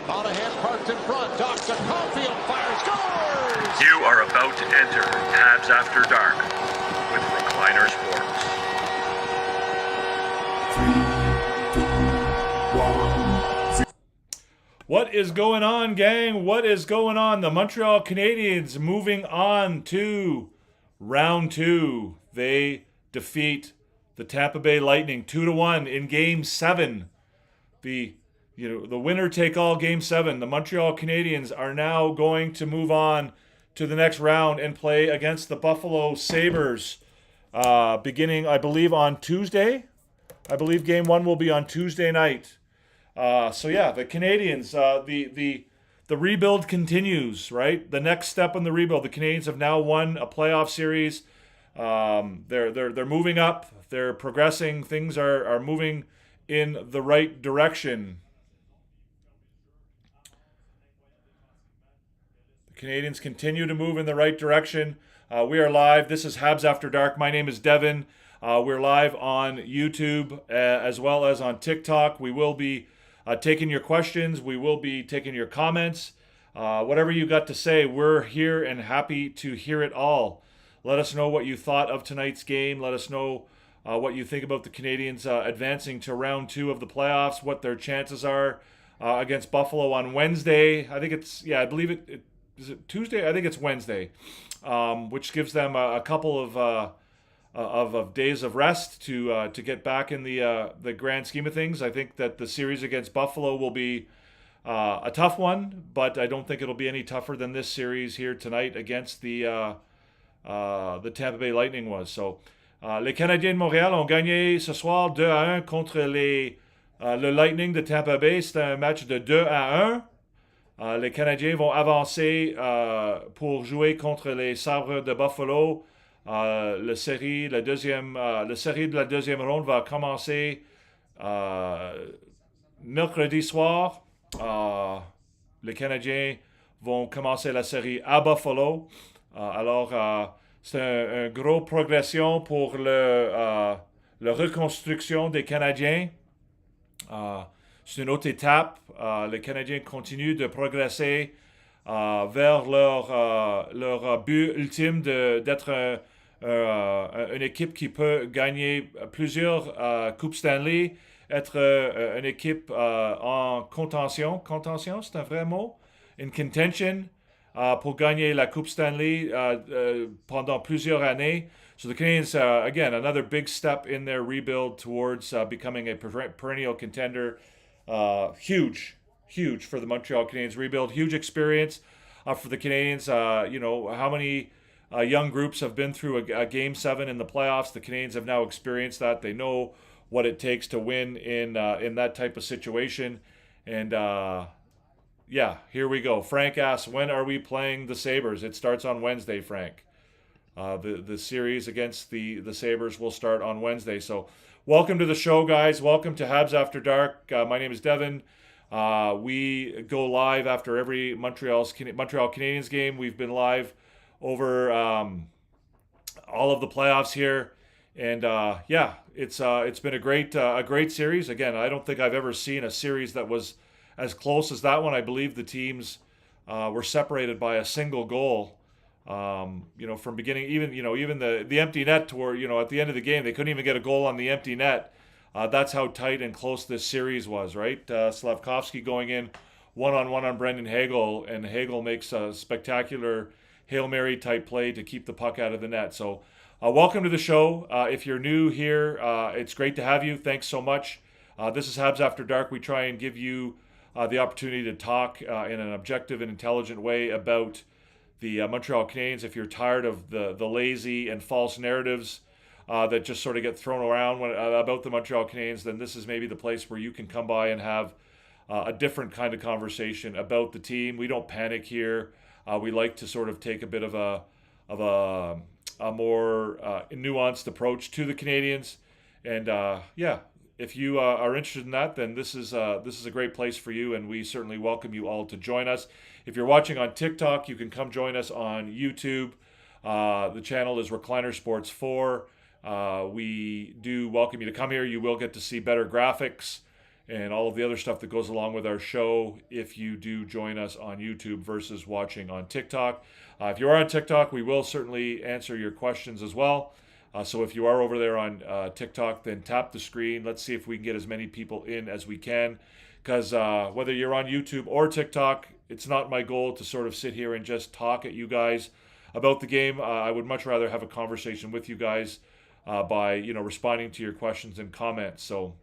On a hand, parked in front. Docks a Caulfield fires, scores! You are about to enter Habs After Dark with Recliner Sports. 3, 2, 1. What is going on, gang? What is going on? The Montreal Canadiens moving on to round 2. They defeat the Tampa Bay Lightning 2-1 in Game 7. The winner take all Game 7. The Montreal Canadiens are now going to move on to the next round and play against the Buffalo Sabres, beginning, I believe, on Tuesday. I believe Game 1 will be on Tuesday night. The Canadiens, the rebuild continues, right? The next step in the rebuild. The Canadiens have now won a playoff series. They're moving up. They're progressing. Things are moving in the right direction. The Canadiens continue to move in the right direction. We are live. This is Habs After Dark. My name is Devin. We're live on YouTube as well as on TikTok. We will be taking your questions. We will be taking your comments. Whatever you got to say, we're here and happy to hear it all. Let us know what you thought of tonight's game. Let us know what you think about the Canadiens advancing to round 2 of the playoffs, what their chances are against Buffalo on Wednesday. I think I believe it is it Tuesday? I think it's Wednesday, which gives them a couple of days of rest to get back in the grand scheme of things. I think that the series against Buffalo will be a tough one, but I don't think it'll be any tougher than this series here tonight against the Tampa Bay Lightning was. So, les Canadiens de Montréal ont gagné ce soir 2-1 contre le Lightning de Tampa Bay. C'est un match de 2-1. Les Canadiens vont avancer pour jouer contre les Sabres de Buffalo. La série de la deuxième ronde va commencer mercredi soir. Les Canadiens vont commencer la série à Buffalo. C'est une grosse progression pour la reconstruction des Canadiens. C'est une autre étape. Les Canadiens continuent de progresser vers leur but ultime d'être une équipe qui peut gagner plusieurs Coupes Stanley, être une équipe en contention. Contention, c'est un vrai mot? In contention pour gagner la Coupe Stanley pendant plusieurs années. So the Canadiens, again, another big step in their rebuild towards becoming a perennial contender. Huge for the Montreal Canadiens rebuild. Huge experience for the Canadiens. How many young groups have been through a Game 7 in the playoffs? The Canadiens have now experienced that. They know what it takes to win in that type of situation. And here we go. Frank asks, when are we playing the Sabres? It starts on Wednesday, Frank. The series against the Sabres will start on Wednesday. So welcome to the show, guys. Welcome to Habs After Dark. My name is Devin. We go live after every Montreal Canadiens game. We've been live over all of the playoffs here. And it's been a great series. Again, I don't think I've ever seen a series that was as close as that one. I believe the teams were separated by a single goal. From beginning, even the empty net toward, at the end of the game, they couldn't even get a goal on the empty net. That's how tight and close this series was, right? Slavkovsky going in one-on-one on Brendan Hagel, and Hagel makes a spectacular Hail Mary type play to keep the puck out of the net. So welcome to the show. If you're new here, it's great to have you. Thanks so much. This is Habs After Dark. We try and give you the opportunity to talk in an objective and intelligent way about the Montreal Canadiens. If you're tired of the lazy and false narratives that just sort of get thrown around about the Montreal Canadiens, then this is maybe the place where you can come by and have a different kind of conversation about the team. We don't panic here. We like to sort of take a bit of a more nuanced approach to the Canadiens. And if you are interested in that, then this is a great place for you, and we certainly welcome you all to join us. If you're watching on TikTok, you can come join us on YouTube. The channel is Recliner Sports 4. We do welcome you to come here. You will get to see better graphics and all of the other stuff that goes along with our show if you do join us on YouTube versus watching on TikTok. If you are on TikTok, we will certainly answer your questions as well. So if you are over there on TikTok, then tap the screen. Let's see if we can get as many people in as we can. Because whether you're on YouTube or TikTok, it's not my goal to sort of sit here and just talk at you guys about the game. I would much rather have a conversation with you guys by responding to your questions and comments. So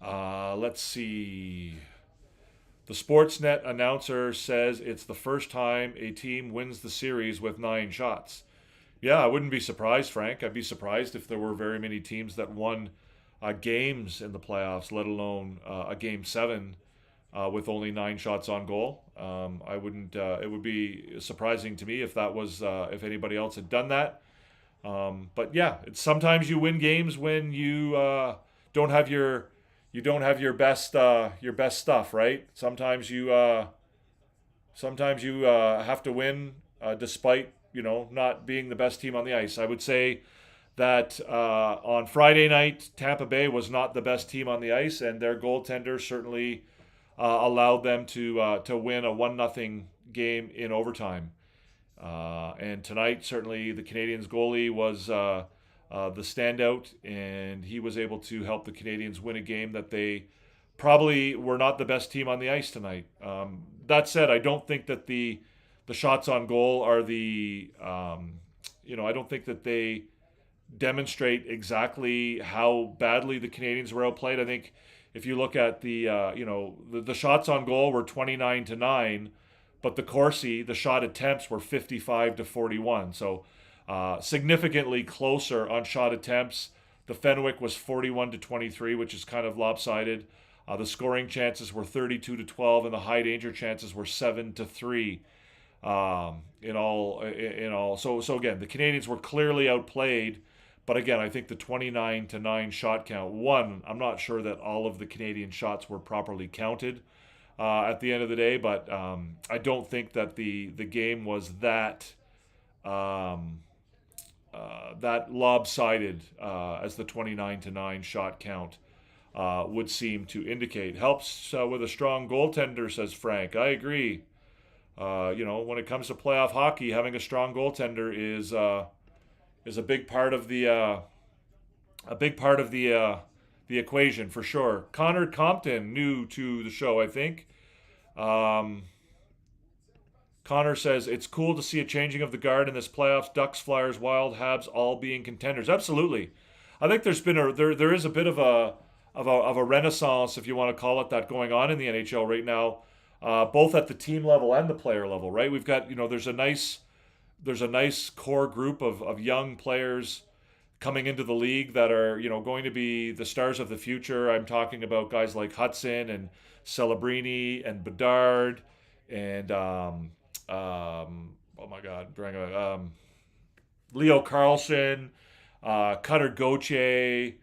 let's see. The Sportsnet announcer says it's the first time a team wins the series with 9 shots. Yeah, I wouldn't be surprised, Frank. I'd be surprised if there were very many teams that won games in the playoffs, let alone a game 7 with only 9 shots on goal. I wouldn't. It would be surprising to me if that was if anybody else had done that. But yeah, it's sometimes you win games when you don't have your best stuff, right? Sometimes you have to win despite not being the best team on the ice. I would say that on Friday night, Tampa Bay was not the best team on the ice, and their goaltender certainly allowed them to win a 1-0 game in overtime. And tonight, certainly the Canadiens goalie was the standout, and he was able to help the Canadiens win a game that they probably were not the best team on the ice tonight. That said, I don't think that the shots on goal are I don't think that they demonstrate exactly how badly the Canadiens were outplayed. I think if you look at the shots on goal were 29-9, but the shot attempts were 55-41. So significantly closer on shot attempts. The Fenwick was 41-23, which is kind of lopsided. The scoring chances were 32-12, and the high danger chances were 7-3. In all. So again, the Canadiens were clearly outplayed. But again, I think the 29-9 shot count. I'm not sure that all of the Canadian shots were properly counted at the end of the day, but I don't think that the game was that lopsided as the 29-9 shot count would seem to indicate. Helps with a strong goaltender, says Frank. I agree. When it comes to playoff hockey, having a strong goaltender is a big part of the equation for sure. Connor Compton, new to the show, I think. Connor says it's cool to see a changing of the guard in this playoffs. Ducks, Flyers, Wild, Habs, all being contenders. Absolutely, I think there's been there is a bit of a renaissance, if you want to call it that, going on in the NHL right now, both at the team level and the player level. Right, we've got there's a nice core group of young players coming into the league that are going to be the stars of the future. I'm talking about guys like Hudson and Celebrini and Bedard and Leo Carlson, Cutter Gauthier,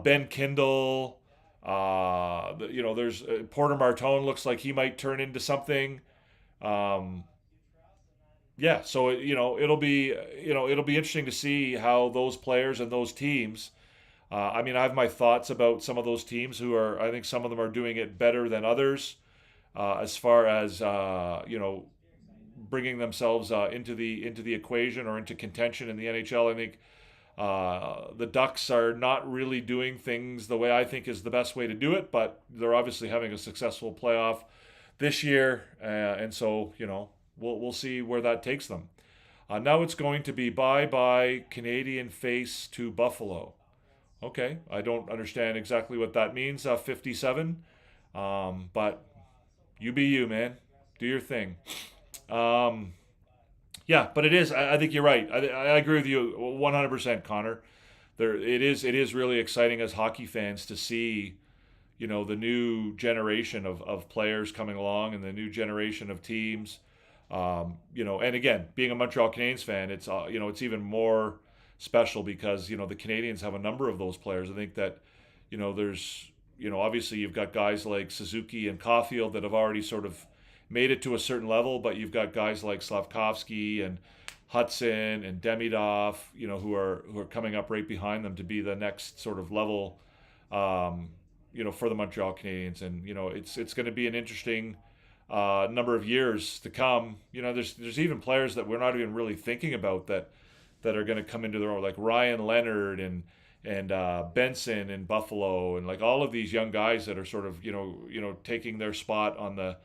Ben Kindle. There's Porter Martone looks like he might turn into something. Yeah, so it'll be interesting to see how those players and those teams. I have my thoughts about some of those teams I think some of them are doing it better than others, as far as bringing themselves into the equation or into contention in the NHL. I think the Ducks are not really doing things the way I think is the best way to do it, but they're obviously having a successful playoff this year, and so we'll see where that takes them. Now it's going to be bye-bye Canadian face to Buffalo. Okay, I don't understand exactly what that means, 57. But you be you, man. Do your thing. Yeah, but it is. I think you're right. I agree with you 100%, Connor. It is really exciting as hockey fans to see, the new generation of players coming along and the new generation of teams. And again, being a Montreal Canadiens fan, it's it's even more special because the Canadiens have a number of those players. I think that there's obviously you've got guys like Suzuki and Caulfield that have already sort of made it to a certain level, but you've got guys like Slavkovsky and Hudson and Demidov, who are coming up right behind them to be the next sort of level for the Montreal Canadiens, and it's going to be an interesting number of years to come. There's even players that we're not even really thinking about that are going to come into their own, like Ryan Leonard and Benson in Buffalo, and like all of these young guys that are sort of taking their spot on the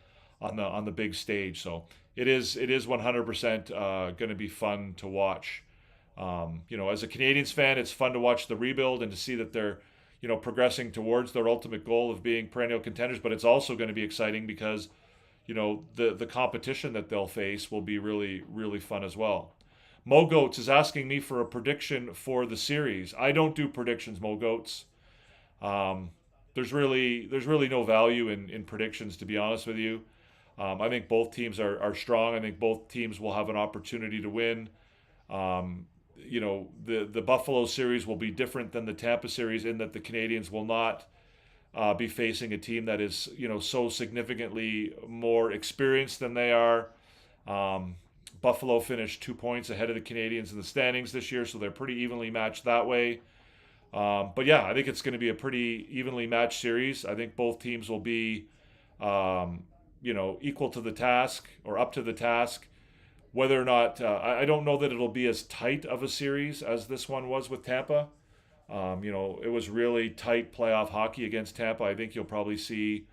big stage. So it is 100% going to be fun to watch. As a Canadiens fan, it's fun to watch the rebuild and to see that they're progressing towards their ultimate goal of being perennial contenders. But it's also going to be exciting because the competition that they'll face will be really, really fun as well. Mo Goats is asking me for a prediction for the series. I don't do predictions, Mo Goats. There's really no value in predictions, to be honest with you. I think both teams are strong. I think both teams will have an opportunity to win. The Buffalo series will be different than the Tampa series in that the Canadiens will not be facing a team that is so significantly more experienced than they are. Buffalo finished 2 points ahead of the Canadiens in the standings this year, so they're pretty evenly matched that way. But yeah, I think it's going to be a pretty evenly matched series. I think both teams will be equal to the task or up to the task. Whether or not, I don't know that it'll be as tight of a series as this one was with Tampa. It was really tight playoff hockey against Tampa. I think you'll probably see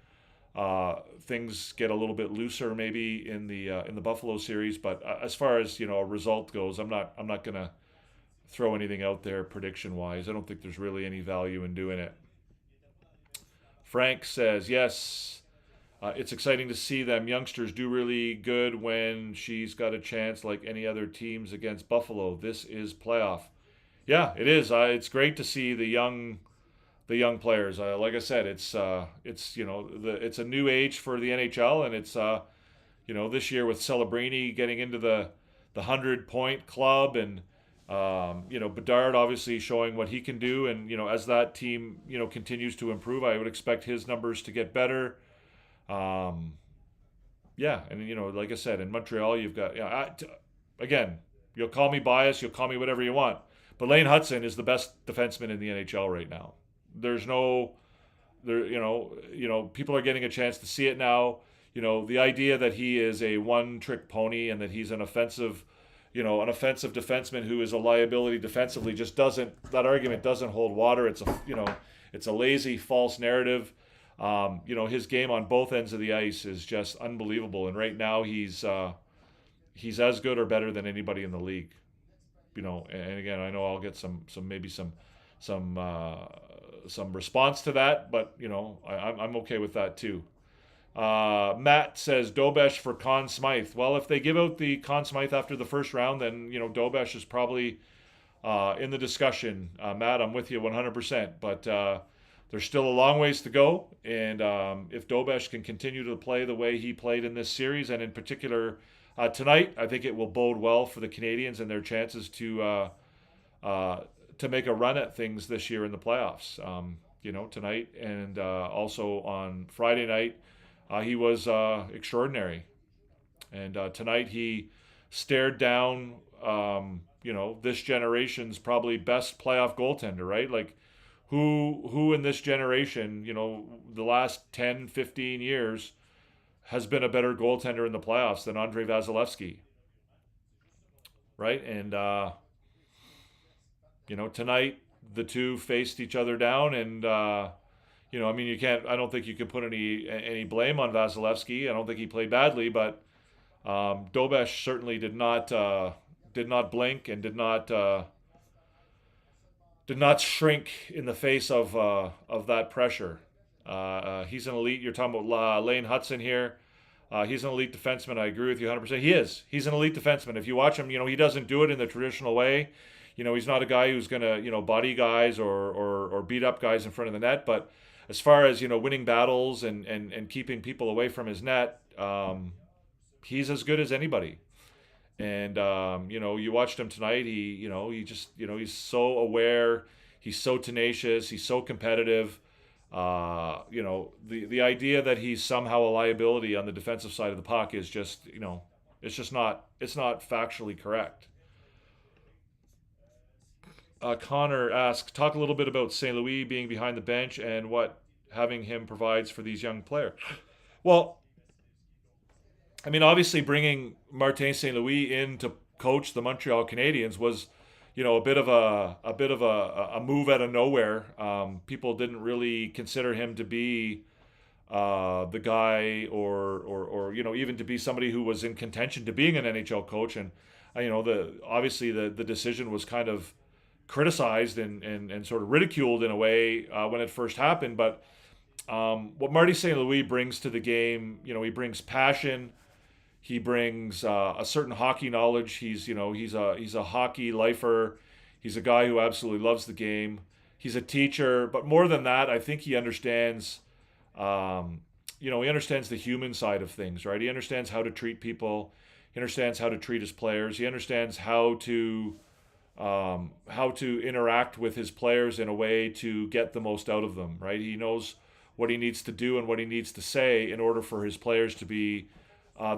things get a little bit looser maybe in the Buffalo series. But as far as a result goes, I'm not gonna throw anything out there prediction wise. I don't think there's really any value in doing it. Frank says yes. It's exciting to see them youngsters do really good when she's got a chance like any other teams against Buffalo. This is playoff. Yeah, it is. It's great to see the young players. Like I said, it's a new age for the NHL, and it's this year with Celebrini getting into the 100-point club, and Bedard obviously showing what he can do, and as that team continues to improve, I would expect his numbers to get better. And like I said, in Montreal, you've got again, you'll call me biased, you'll call me whatever you want, but Lane Hutson is the best defenseman in the NHL right now. There's no, people are getting a chance to see it now. The idea that he is a one-trick pony and that he's an offensive defenseman who is a liability defensively that argument doesn't hold water. It's a lazy, false narrative. His game on both ends of the ice is just unbelievable, and right now he's as good or better than anybody in the league. And again, I know I'll get some response to that, but I'm okay with that too. Matt says Dobesh for Conn Smythe. Well, if they give out the Conn Smythe after the first round, then Dobesh is probably in the discussion. Matt, I'm with you 100%, but there's still a long ways to go, and if Dobesh can continue to play the way he played in this series, and in particular tonight, I think it will bode well for the Canadiens and their chances to make a run at things this year in the playoffs. Tonight and also on Friday night, he was extraordinary, and tonight he stared down this generation's probably best playoff goaltender, right? Like, who in this generation, the last 10, 15 years has been a better goaltender in the playoffs than Andrei Vasilevsky, right? And, tonight the two faced each other down, and, I don't think you can put any blame on Vasilevsky. I don't think he played badly, but Dobesh certainly did not blink and did not shrink in the face of that pressure. He's an elite. You're talking about Lane Hutson here. He's an elite defenseman. I agree with you 100%. He is. He's an elite defenseman. If you watch him, he doesn't do it in the traditional way. He's not a guy who's going to, body guys or beat up guys in front of the net. But as far as, winning battles and keeping people away from his net, he's as good as anybody. And, you watched him tonight. He's so aware. He's so tenacious. He's so competitive. The idea that he's somehow a liability on the defensive side of the puck is just, it's not factually correct. Connor asks, talk a little bit about St. Louis being behind the bench and what having him provides for these young players. Well, I mean, obviously bringing Martin St. Louis in to coach the Montreal Canadiens was, a bit of a move out of nowhere. People didn't really consider him to be the guy, or even to be somebody who was in contention to being an NHL coach. And the decision was kind of criticized and sort of ridiculed in a way when it first happened. But what Marty St. Louis brings to the game, he brings passion. He brings a certain hockey knowledge. He's a hockey lifer. He's a guy who absolutely loves the game. He's a teacher, but more than that, I think he understands. He understands the human side of things, right? He understands how to treat people. He understands how to treat his players. He understands how to interact with his players in a way to get the most out of them, right? He knows what he needs to do and what he needs to say in order for his players to be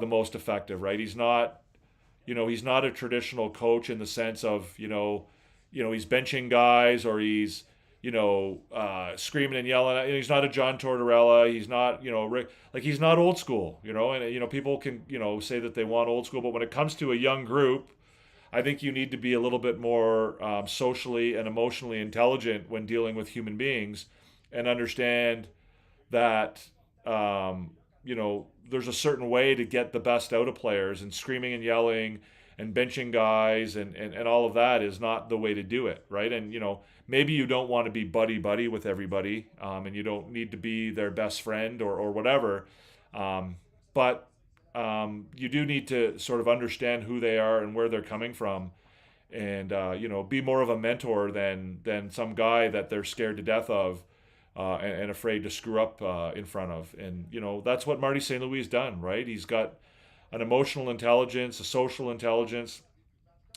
the most effective, right? He's not a traditional coach in the sense of, he's benching guys, or he's, screaming and yelling. He's not a John Tortorella. He's not, he's not old school, and, people can, say that they want old school, but when it comes to a young group, I think you need to be a little bit more socially and emotionally intelligent when dealing with human beings, and understand that, there's a certain way to get the best out of players, and screaming and yelling and benching guys and all of that is not the way to do it, right? And, maybe you don't want to be buddy with everybody, and you don't need to be their best friend or whatever, but you do need to sort of understand who they are and where they're coming from, and be more of a mentor than some guy that they're scared to death of, and afraid to screw up in front of. And that's what Marty St. Louis has done, right? He's got an emotional intelligence, a social intelligence.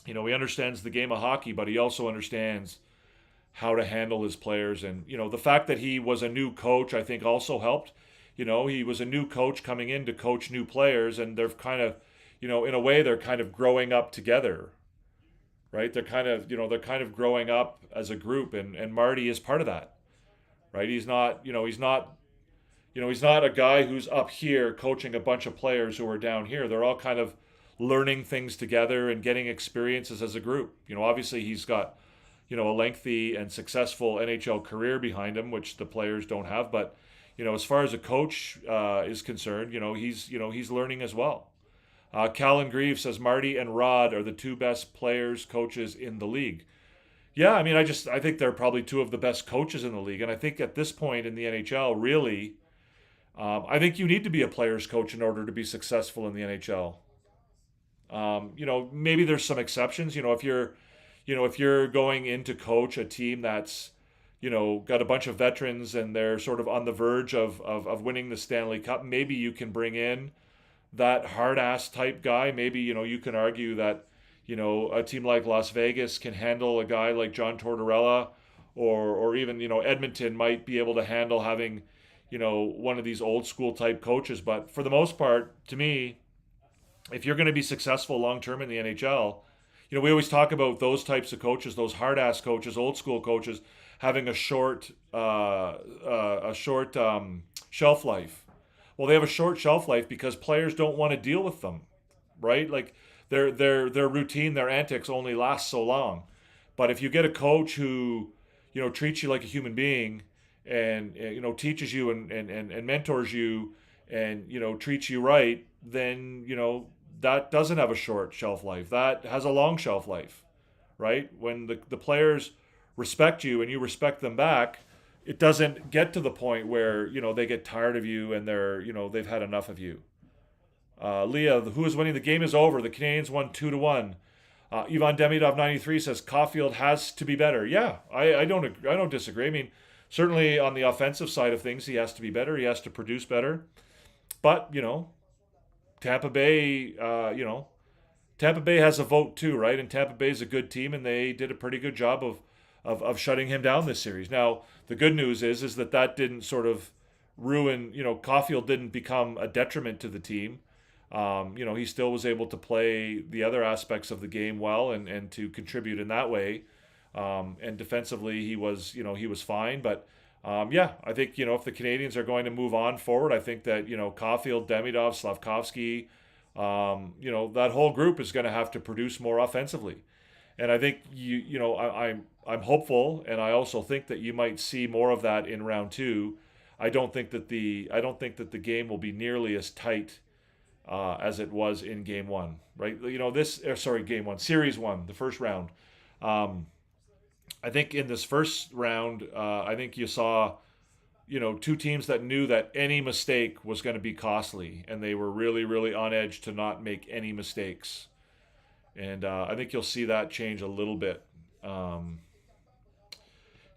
He understands the game of hockey, but he also understands how to handle his players. And the fact that he was a new coach, I think, also helped. He was a new coach coming in to coach new players, and they're kind of, in a way, they're kind of growing up together, right? They're kind of growing up as a group, and Marty is part of that, right? He's not a guy who's up here coaching a bunch of players who are down here. They're all kind of learning things together and getting experiences as a group. Obviously he's got, a lengthy and successful NHL career behind him, which the players don't have. But, as far as a coach is concerned, he's learning as well. Callan Grieve says Marty and Rod are the two best players, coaches in the league. Yeah, I mean, I think they're probably two of the best coaches in the league. And I think at this point in the NHL, really, I think you need to be a player's coach in order to be successful in the NHL. Maybe there's some exceptions. If you're going in to coach a team that's, got a bunch of veterans and they're sort of on the verge of winning the Stanley Cup, maybe you can bring in that hard-ass type guy. Maybe, you can argue that, a team like Las Vegas can handle a guy like John Tortorella, or even, Edmonton might be able to handle having, one of these old school type coaches. But for the most part, to me, if you're going to be successful long-term in the NHL, we always talk about those types of coaches, those hard-ass coaches, old school coaches, having a short shelf life. Well, they have a short shelf life because players don't want to deal with them, right? Like their routine, their antics only last so long. But if you get a coach who, treats you like a human being, and teaches you and mentors you, and treats you right, then that doesn't have a short shelf life. That has a long shelf life, right? When the players respect you and you respect them back, it doesn't get to the point where they get tired of you and they've had enough of you. Leah, who is winning? The game is over. The Canadiens won 2-1. Ivan Demidov 93 says Caulfield has to be better. Yeah, I don't disagree. I mean, certainly on the offensive side of things, he has to be better. He has to produce better. But Tampa Bay, Tampa Bay has a vote too, right? And Tampa Bay is a good team, and they did a pretty good job of shutting him down this series. Now, the good news is that didn't sort of ruin, Caulfield didn't become a detriment to the team. He still was able to play the other aspects of the game well and to contribute in that way. And defensively, he was fine. But Yeah, I think, if the Canadiens are going to move on forward, I think that, Caulfield, Demidov, Slavkovsky, that whole group is going to have to produce more offensively. And I think I'm hopeful, and I also think that you might see more of that in round two. I don't think that the game will be nearly as tight as it was in game one, right? Game one, series one, the first round. Um, I think in this first round, I think you saw, two teams that knew that any mistake was going to be costly, and they were really, really on edge to not make any mistakes. And I think you'll see that change a little bit. Um,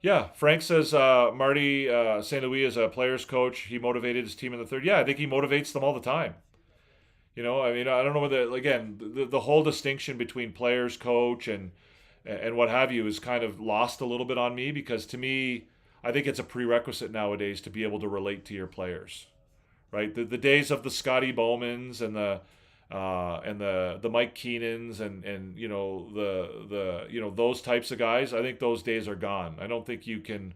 yeah, Frank says Marty St. Louis is a player's coach. He motivated his team in the third. Yeah, I think he motivates them all the time. I mean, I don't know whether, again, the whole distinction between players, coach, and what have you is kind of lost a little bit on me, because to me, I think it's a prerequisite nowadays to be able to relate to your players, right? The days of the Scotty Bowmans and the Mike Keenans and those types of guys. I think those days are gone. I don't think you can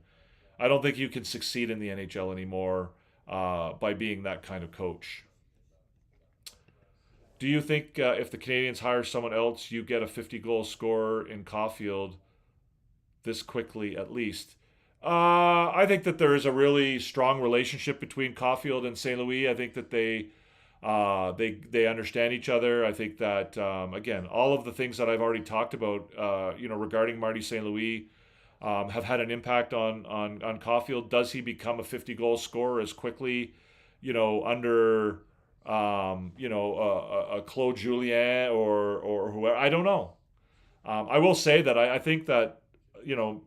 succeed in the NHL anymore by being that kind of coach. Do you think if the Canadians hire someone else, you get a 50-goal scorer in Caulfield this quickly at least? I think that there is a really strong relationship between Caulfield and St. Louis. I think that they understand each other. I think that again, all of the things that I've already talked about, regarding Marty St. Louis, have had an impact on Caulfield. Does he become a 50-goal scorer as quickly, under a Claude Julien or whoever? I don't know. I will say that you know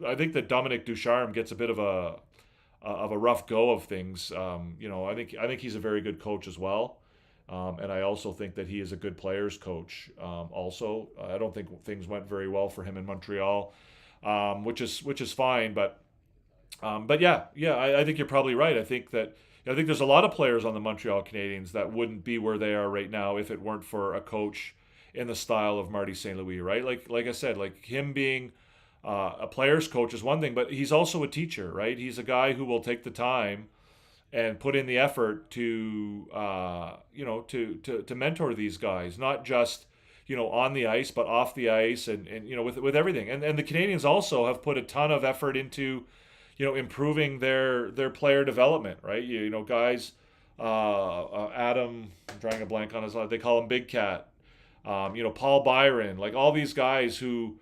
I think that Dominic Ducharme gets a bit of a rough go of things. I think he's a very good coach as well, and I also think that he is a good players coach. Also, I don't think things went very well for him in Montreal, which is fine. But yeah, I think you're probably right. I think there's a lot of players on the Montreal Canadiens that wouldn't be where they are right now if it weren't for a coach in the style of Marty St. Louis, right? Like I said, like him being a player's coach is one thing, but he's also a teacher, right? He's a guy who will take the time and put in the effort to to mentor these guys, not just on the ice, but off the ice, and with everything. And the Canadians also have put a ton of effort into improving their player development, right? Guys, Adam, I'm drawing a blank on his name. They call him Big Cat. Paul Byron, like all these guys who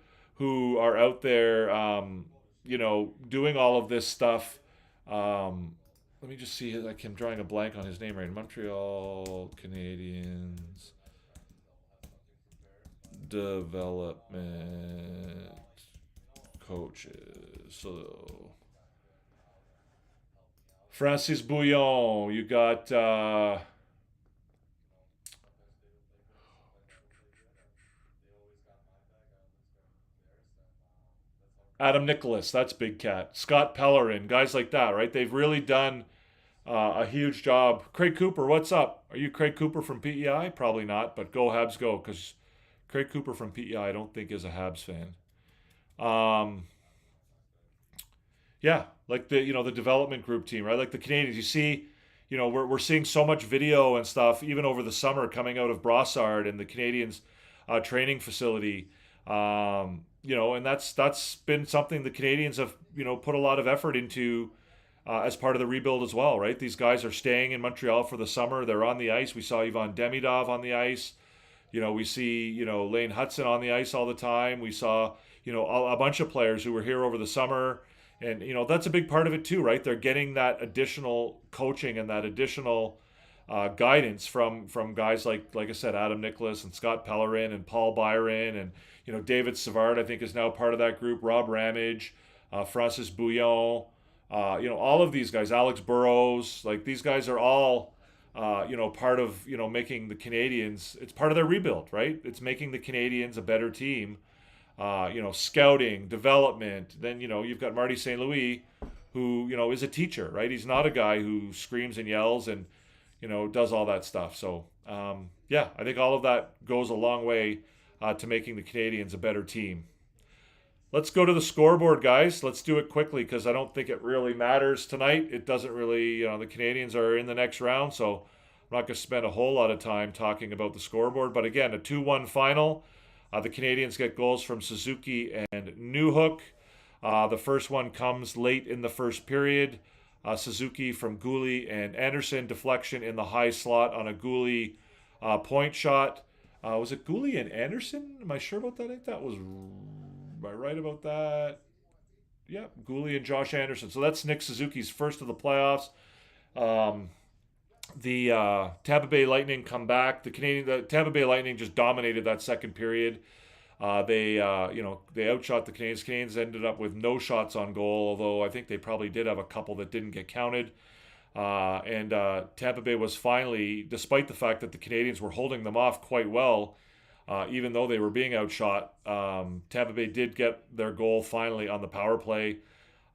are out there, doing all of this stuff. Let me just see. I'm drawing a blank on his name right. Montreal Canadiens development coaches. So Francis Bouillon, you got Adam Nicholas, that's Big Cat. Scott Pellerin, guys like that, right? They've really done a huge job. Craig Cooper, what's up? Are you Craig Cooper from PEI? Probably not, but go Habs go, because Craig Cooper from PEI I don't think is a Habs fan. Um, yeah, like the development group team, right? Like the Canadians, you see, we're seeing so much video and stuff even over the summer coming out of Brossard and the Canadians training facility. And that's been something the Canadians have put a lot of effort into as part of the rebuild as well, right? These guys are staying in Montreal for the summer. They're on the ice. We saw Ivan Demidov on the ice. We see Lane Hudson on the ice all the time. We saw a bunch of players who were here over the summer, and that's a big part of it too, right? They're getting that additional coaching and that additional guidance from guys like I said, Adam Nicholas and Scott Pellerin and Paul Byron and David Savard, I think, is now part of that group. Rob Ramage, Francis Bouillon, all of these guys, Alex Burrows, like these guys are all part of making the Canadians. It's part of their rebuild, right? It's making the Canadians a better team. Scouting, development. Then you've got Marty St. Louis, who is a teacher, right? He's not a guy who screams and yells and does all that stuff. So I think all of that goes a long way to making the Canadians a better team. let's go to the scoreboard, guys. Let's do it quickly because I don't think it really matters tonight. It doesn't really, the Canadiens are in the next round, so I'm not going to spend a whole lot of time talking about the scoreboard. But again, a 2-1 final. The Canadiens get goals from Suzuki and Newhook. The first one comes late in the first period. Suzuki from Gouli and Anderson, deflection in the high slot on a Gouli point shot. Was it Gouli and Anderson? Am I sure about that? I think that was. Am I right about that? Yeah, Gouli and Josh Anderson. So that's Nick Suzuki's first of the playoffs. The Tampa Bay Lightning come back. The Tampa Bay Lightning just dominated that second period. They outshot the Canadiens. Canadiens ended up with no shots on goal, although I think they probably did have a couple that didn't get counted. And Tampa Bay was finally, despite the fact that the Canadiens were holding them off quite well, even though they were being outshot, Tampa Bay did get their goal finally on the power play.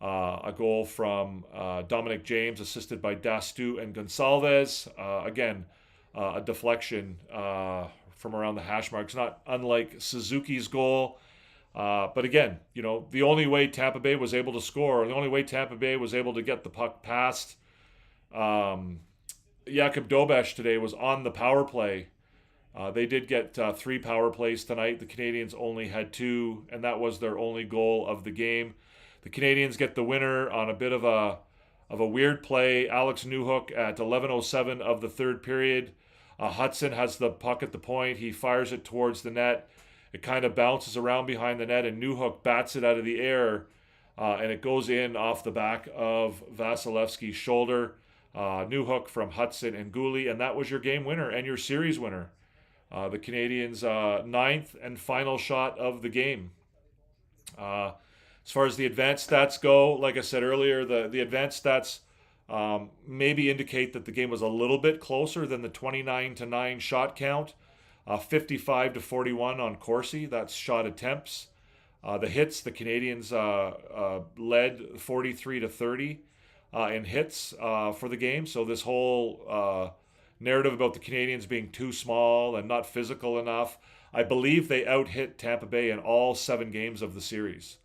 A goal from Dominic James, assisted by Dastu and Gonçalves. Again, a deflection from around the hash marks, not unlike Suzuki's goal. But again, the only way Tampa Bay was able to score, the only way Tampa Bay was able to get the puck past Jakub Dobeš today was on the power play. They did get 3 power plays tonight. The Canadiens only had 2, and that was their only goal of the game. The Canadiens get the winner on a bit of a weird play. Alex Newhook at 11:07 of the third period. Hudson has the puck at the point. He fires it towards the net. It kind of bounces around behind the net, and Newhook bats it out of the air, and it goes in off the back of Vasilevsky's shoulder. Newhook from Hudson and Gouli, and that was your game winner and your series winner. The Canadiens' 9th and final shot of the game. As far as the advanced stats go, like I said earlier, the advanced stats maybe indicate that the game was a little bit closer than the 29-9 shot count. 55-41 on Corsi, that's shot attempts. The hits, the Canadiens led 43-30 in hits for the game. So this whole narrative about the Canadiens being too small and not physical enough, I believe they out-hit Tampa Bay in all 7 games of the series.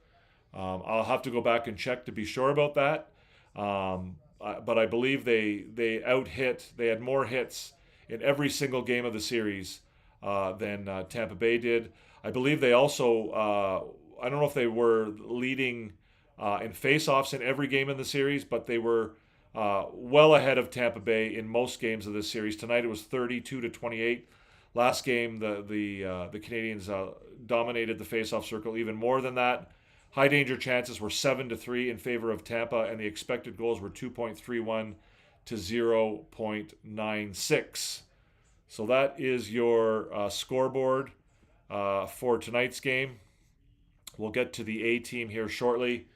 I'll have to go back and check to be sure about that. But I believe they out-hit, they had more hits in every single game of the series than Tampa Bay did. I believe they also, I don't know if they were leading in face-offs in every game in the series, but they were well ahead of Tampa Bay in most games of this series. Tonight it was 32-28. Last game, the Canadiens dominated the face-off circle even more than that. High danger chances were 7-3 in favor of Tampa, and the expected goals were 2.31 to 0.96. So that is your scoreboard for tonight's game. We'll get to the A team here shortly.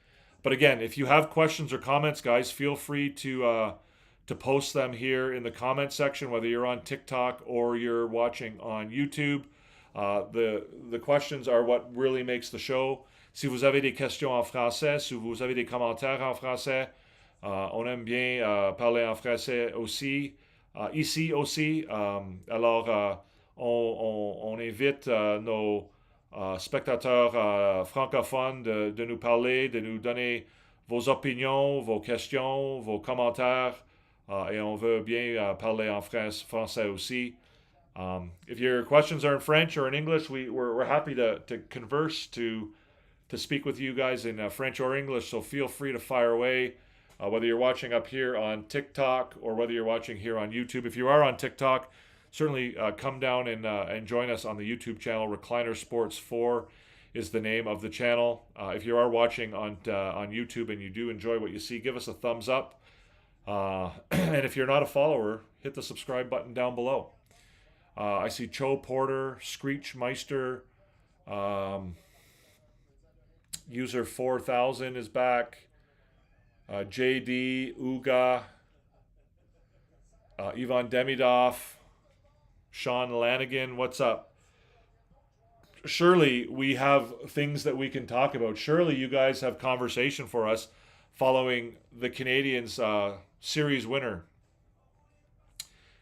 But again, if you have questions or comments, guys, feel free to post them here in the comment section, whether you're on TikTok or you're watching on YouTube. The questions are what really makes the show. Si vous avez des questions en français, si vous avez des commentaires en français, on aime bien parler en français aussi, ici aussi. Alors, on invite nos spectateurs francophones de nous parler, de nous donner vos opinions, vos questions, vos commentaires, et on veut bien parler en français aussi. If your questions are in French or in English, we're happy to converse, to speak with you guys in French or English, so feel free to fire away, whether you're watching up here on TikTok or whether you're watching here on YouTube. If you are on TikTok, certainly come down and join us on the YouTube channel. Recliner Sports 4 is the name of the channel. If you are watching on YouTube and you do enjoy what you see, give us a thumbs up. And if you're not a follower, hit the subscribe button down below. I see Cho Porter, Screech Meister, User 4000 is back. JD, Uga, Ivan Demidov, Sean Lanigan, what's up? Surely we have things that we can talk about. Surely you guys have conversation for us following the Canadiens series winner.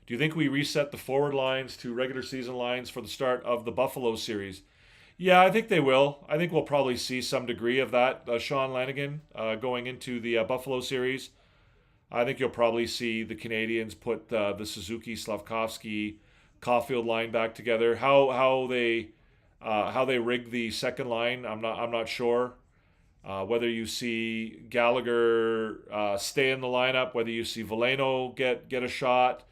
Do you think we reset the forward lines to regular season lines for the start of the Buffalo series? Yeah, I think they will. I think we'll probably see some degree of that. Sean Lanigan going into the Buffalo series. I think you'll probably see the Canadians put the Suzuki, Slavkovsky, Caulfield line back together. How they rig the second line, I'm not sure. Whether you see Gallagher stay in the lineup, whether you see Veleno get a shot,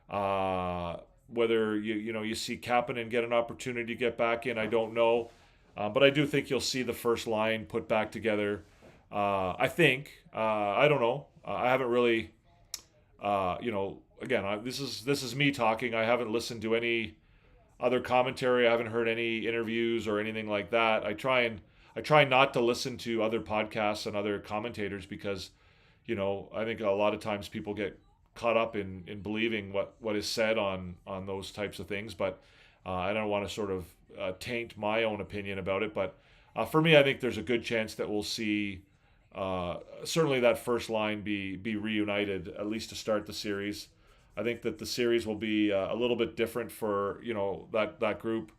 uh, whether you see Kapanen get an opportunity to get back in, I don't know. But I do think you'll see the first line put back together. I think. I don't know. I haven't really. Again, this is me talking. I haven't listened to any other commentary. I haven't heard any interviews or anything like that. I try not to listen to other podcasts and other commentators because, I think a lot of times people get caught up in believing what is said on those types of things. But I don't want to sort of taint my own opinion about it. But for me, I think there's a good chance that we'll see certainly that first line be reunited, at least to start the series. I think that the series will be a little bit different for that group.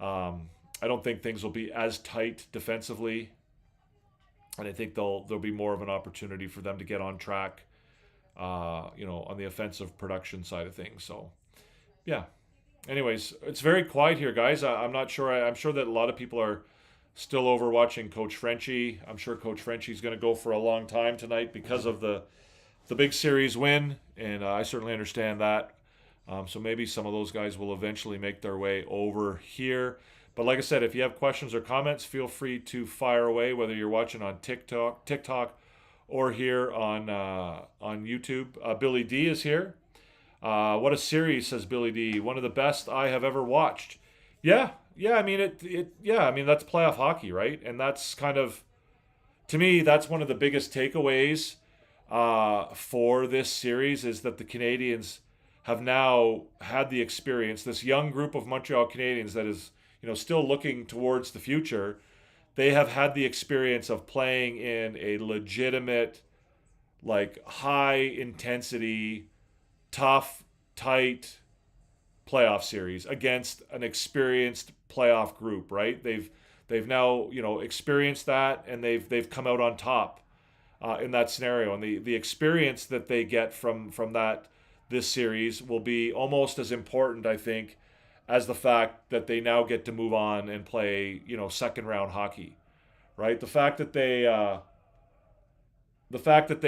I don't think things will be as tight defensively, and I think there'll be more of an opportunity for them to get on track. On the offensive production side of things. So, yeah. Anyways, it's very quiet here, guys. I'm not sure. I'm sure that a lot of people are still over watching Coach Frenchie. I'm sure Coach Frenchie's going to go for a long time tonight because of the big series win, and I certainly understand that. So maybe some of those guys will eventually make their way over here. But like I said, if you have questions or comments, feel free to fire away, whether you're watching on TikTok, or here on YouTube. Billy D is here. What a series, says Billy D. One of the best I have ever watched. Yeah. I mean I mean that's playoff hockey, right? And that's kind of, to me, that's one of the biggest takeaways for this series is that the Canadiens have now had the experience. This young group of Montreal Canadiens that is, still looking towards the future. They have had the experience of playing in a legitimate, like, high intensity, tough, tight playoff series against an experienced playoff group, right? They've now experienced that, and they've come out on top in that scenario, and the experience that they get from that this series will be almost as important, I think, as the fact that they now get to move on and play, second round hockey, right? The fact that they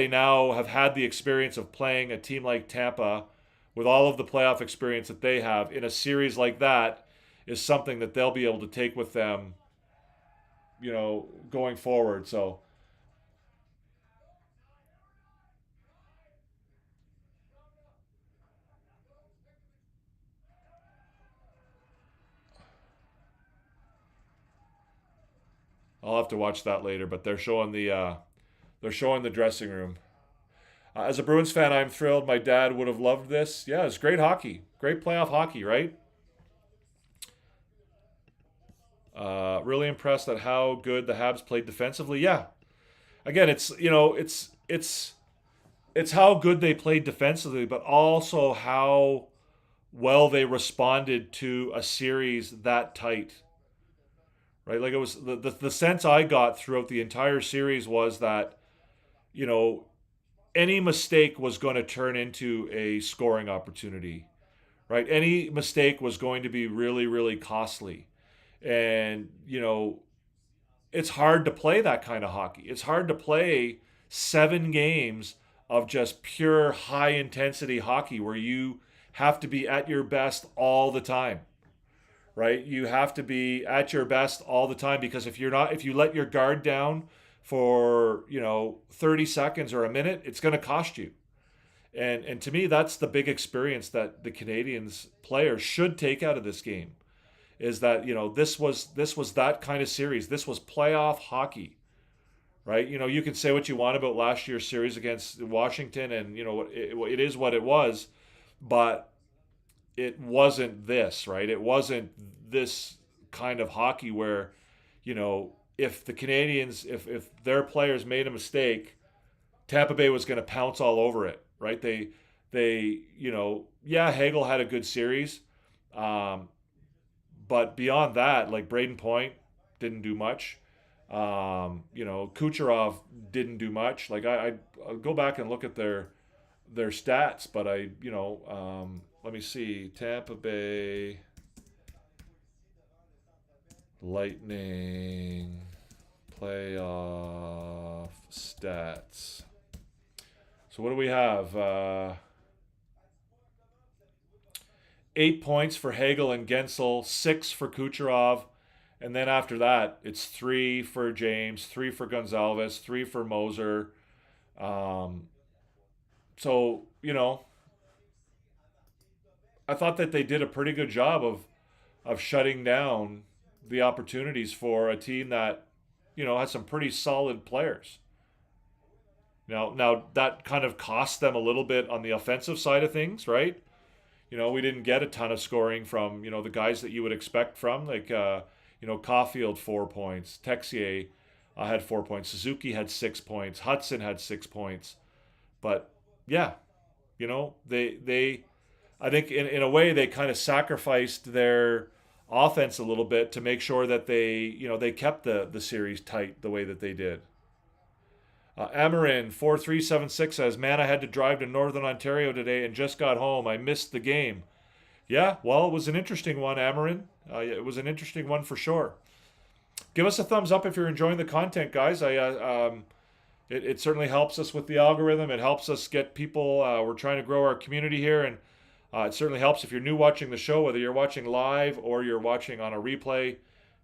now have had the experience of playing a team like Tampa with all of the playoff experience that they have in a series like that is something that they'll be able to take with them, going forward. So, I'll have to watch that later, but they're showing the dressing room. As a Bruins fan, I'm thrilled. My dad would have loved this. Yeah, it's great hockey, great playoff hockey, right? Really impressed at how good the Habs played defensively. Yeah, again, it's how good they played defensively, but also how well they responded to a series that tight, right? Like, it was the sense I got throughout the entire series was that, you know, any mistake was going to turn into a scoring opportunity, right? Any mistake was going to be really, really costly. And, it's hard to play that kind of hockey. It's hard to play 7 games of just pure high intensity hockey where you have to be at your best all the time, right? You have to be at your best all the time, because if you let your guard down for, 30 seconds or a minute, it's going to cost you. And to me, that's the big experience that the Canadiens players should take out of this game, is that, this was that kind of series. This was playoff hockey, right? You can say what you want about last year's series against Washington, and it is what it was, but it wasn't this, right? It wasn't this kind of hockey where, if the Canadiens, if their players made a mistake, Tampa Bay was going to pounce all over it, right? Yeah, Hagel had a good series, But beyond that, like Braden Point didn't do much. Kucherov didn't do much. Like I'll go back and look at their stats, but let me see. Tampa Bay Lightning playoff stats. So what do we have? 8 points for Hagel and Gensel, 6 for Kucherov, and then after that, it's 3 for James, 3 for Gonzalez, 3 for Moser. So, I thought that they did a pretty good job of shutting down the opportunities for a team that, has some pretty solid players. Now that kind of cost them a little bit on the offensive side of things, right? We didn't get a ton of scoring from, the guys that you would expect from, like, Caulfield 4 points, Texier had 4 points, Suzuki had 6 points, Hudson had 6 points. But yeah, they I think in a way they kind of sacrificed their offense a little bit to make sure that they kept the series tight the way that they did. Amarin 4376 says, "Man, I had to drive to Northern Ontario today and just got home. I missed the game." Yeah, well, it was an interesting one, Amarin. It was an interesting one for sure. Give us a thumbs up if you're enjoying the content, guys. It certainly helps us with the algorithm. It helps us get people. We're trying to grow our community here, and it certainly helps if you're new watching the show, whether you're watching live or you're watching on a replay.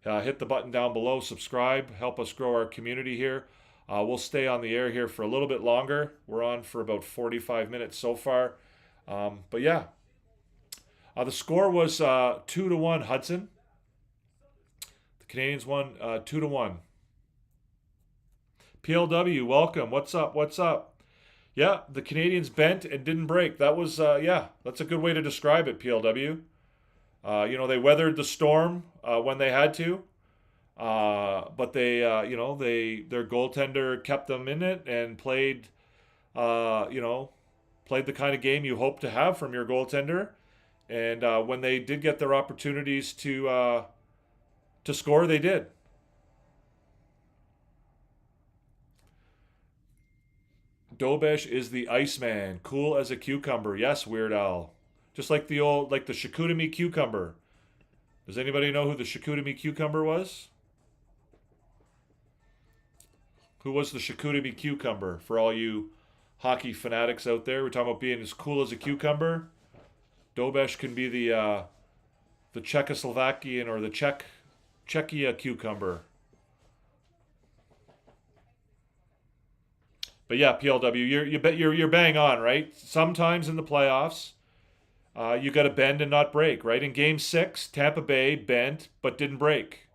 Hit the button down below, subscribe, help us grow our community here. We'll stay on the air here for a little bit longer. We're on for about 45 minutes so far. But yeah, the score was 2-1 Hudson. The Canadiens won 2-1. PLW, welcome. What's up? What's up? Yeah, the Canadiens bent and didn't break. That was, that's a good way to describe it, PLW. They weathered the storm when they had to. But their goaltender kept them in it and played the kind of game you hope to have from your goaltender. And when they did get their opportunities to score, they did. Dobesh is the Iceman, cool as a cucumber. Yes, Weird Al. Just like the Chicoutimi cucumber. Does anybody know who the Chicoutimi cucumber was? Who was the Chicoutimi cucumber? For all you hockey fanatics out there, we're talking about being as cool as a cucumber. Dobesh can be the Czechoslovakian or the Czechia cucumber. But yeah, PLW, you're bang on, right? Sometimes in the playoffs, you got to bend and not break, right? In Game 6, Tampa Bay bent but didn't break.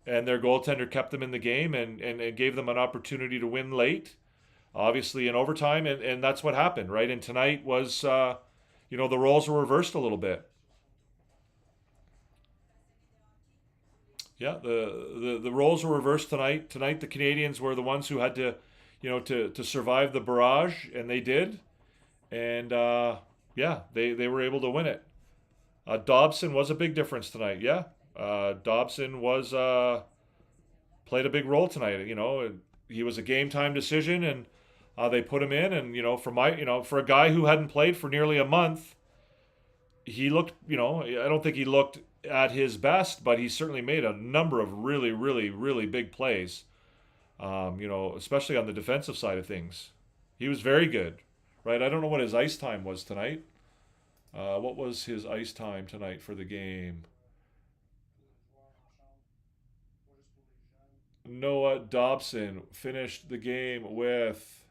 And their goaltender kept them in the game and gave them an opportunity to win late, obviously in overtime, and that's what happened, right? And tonight was, the roles were reversed a little bit. Yeah, the roles were reversed tonight. Tonight, the Canadiens were the ones who had to, to survive the barrage, and they did. And, they were able to win it. Dobson was a big difference tonight, yeah. Dobson was played a big role tonight. He was a game time decision, and they put him in. And for a guy who hadn't played for nearly a month, he looked. I don't think he looked at his best, but he certainly made a number of really, really, really big plays. Especially on the defensive side of things, he was very good. Right? I don't know what his ice time was tonight. What was his ice time tonight for the game? Noah Dobson finished the game with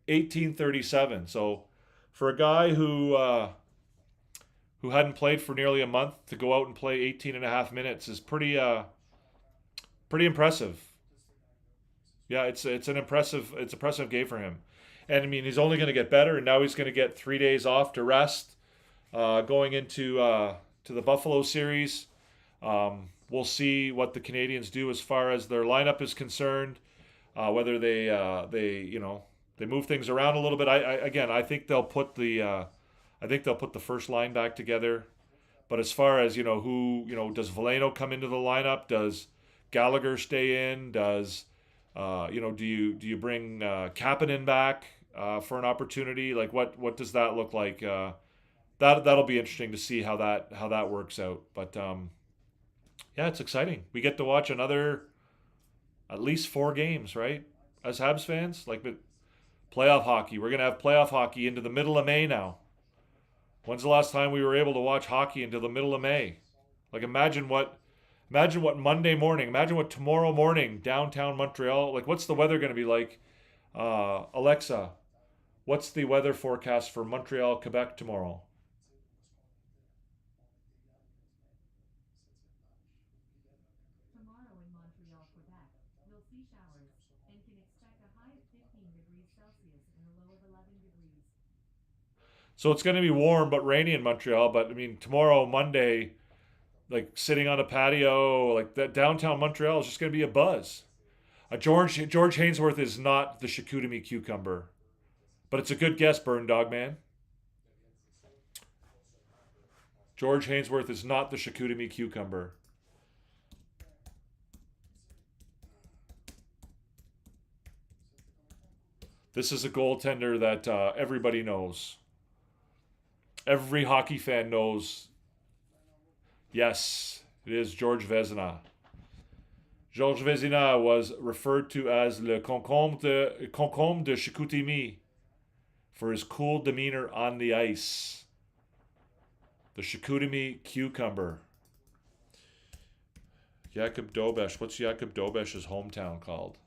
18:37. So for a guy who hadn't played for nearly a month to go out and play 18 and a half minutes is pretty impressive. Yeah, it's an impressive game for him. And I mean, he's only going to get better, and now he's going to get 3 days off to rest going into to the Buffalo series. We'll see what the Canadiens do as far as their lineup is concerned. Whether they move things around a little bit. I think they'll put the first line back together. But as far as, who, does Valeno come into the lineup? Does Gallagher stay in? Does, do you bring Kapanen back for an opportunity? Like, what does that look like? That'll be interesting to see how that works out. But yeah, it's exciting. We get to watch another at least 4 games, right? As Habs fans, like, but playoff hockey. We're gonna have playoff hockey into the middle of May now. When's the last time we were able to watch hockey until the middle of May? Like, imagine what Monday morning, imagine what tomorrow morning downtown Montreal. Like, what's the weather going to be like? Alexa, what's the weather forecast for Montreal, Quebec tomorrow? Tomorrow in Montreal, Quebec, you'll see showers and can expect a high of 15 degrees Celsius and a low of 11 degrees. So it's going to be warm but rainy in Montreal. But I mean, tomorrow, Monday, like sitting on a patio, like that downtown Montreal is just going to be a buzz. George Hainsworth is not the Chicoutimi cucumber, but it's a good guess, Burn Dog Man. George Hainsworth is not the Chicoutimi cucumber. This is a goaltender that everybody knows. Every hockey fan knows. Yes, it is George Vezina. Georges Vezina was referred to as le concombre de Chicoutimi for his cool demeanor on the ice. The Chicoutimi cucumber. Jakub Dobesh. What's Jakub Dobesh's hometown called?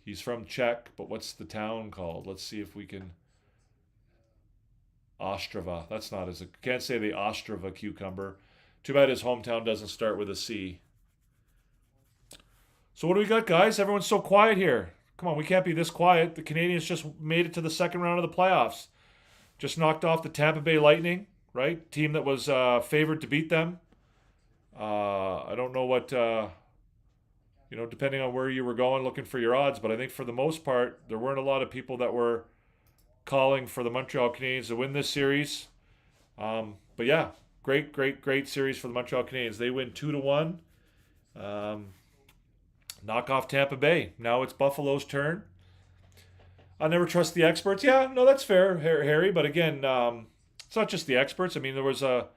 He's from Czech, but what's the town called? Let's see if we can... Ostrava. That's not as... Can't say the Ostrava cucumber. Too bad his hometown doesn't start with a C. So what do we got, guys? Everyone's so quiet here. Come on, we can't be this quiet. The Canadiens just made it to the second round of the playoffs. Just knocked off the Tampa Bay Lightning, right? Team that was favored to beat them. I don't know what... depending on where you were going looking for your odds, but I think for the most part, there weren't a lot of people that were calling for the Montreal Canadiens to win this series. But yeah, great series for the Montreal Canadiens. They win 2-1. Knock off Tampa Bay. Now it's Buffalo's turn. I never trust the experts. Yeah, no, that's fair, Harry. But again, it's not just the experts. I mean, there was a...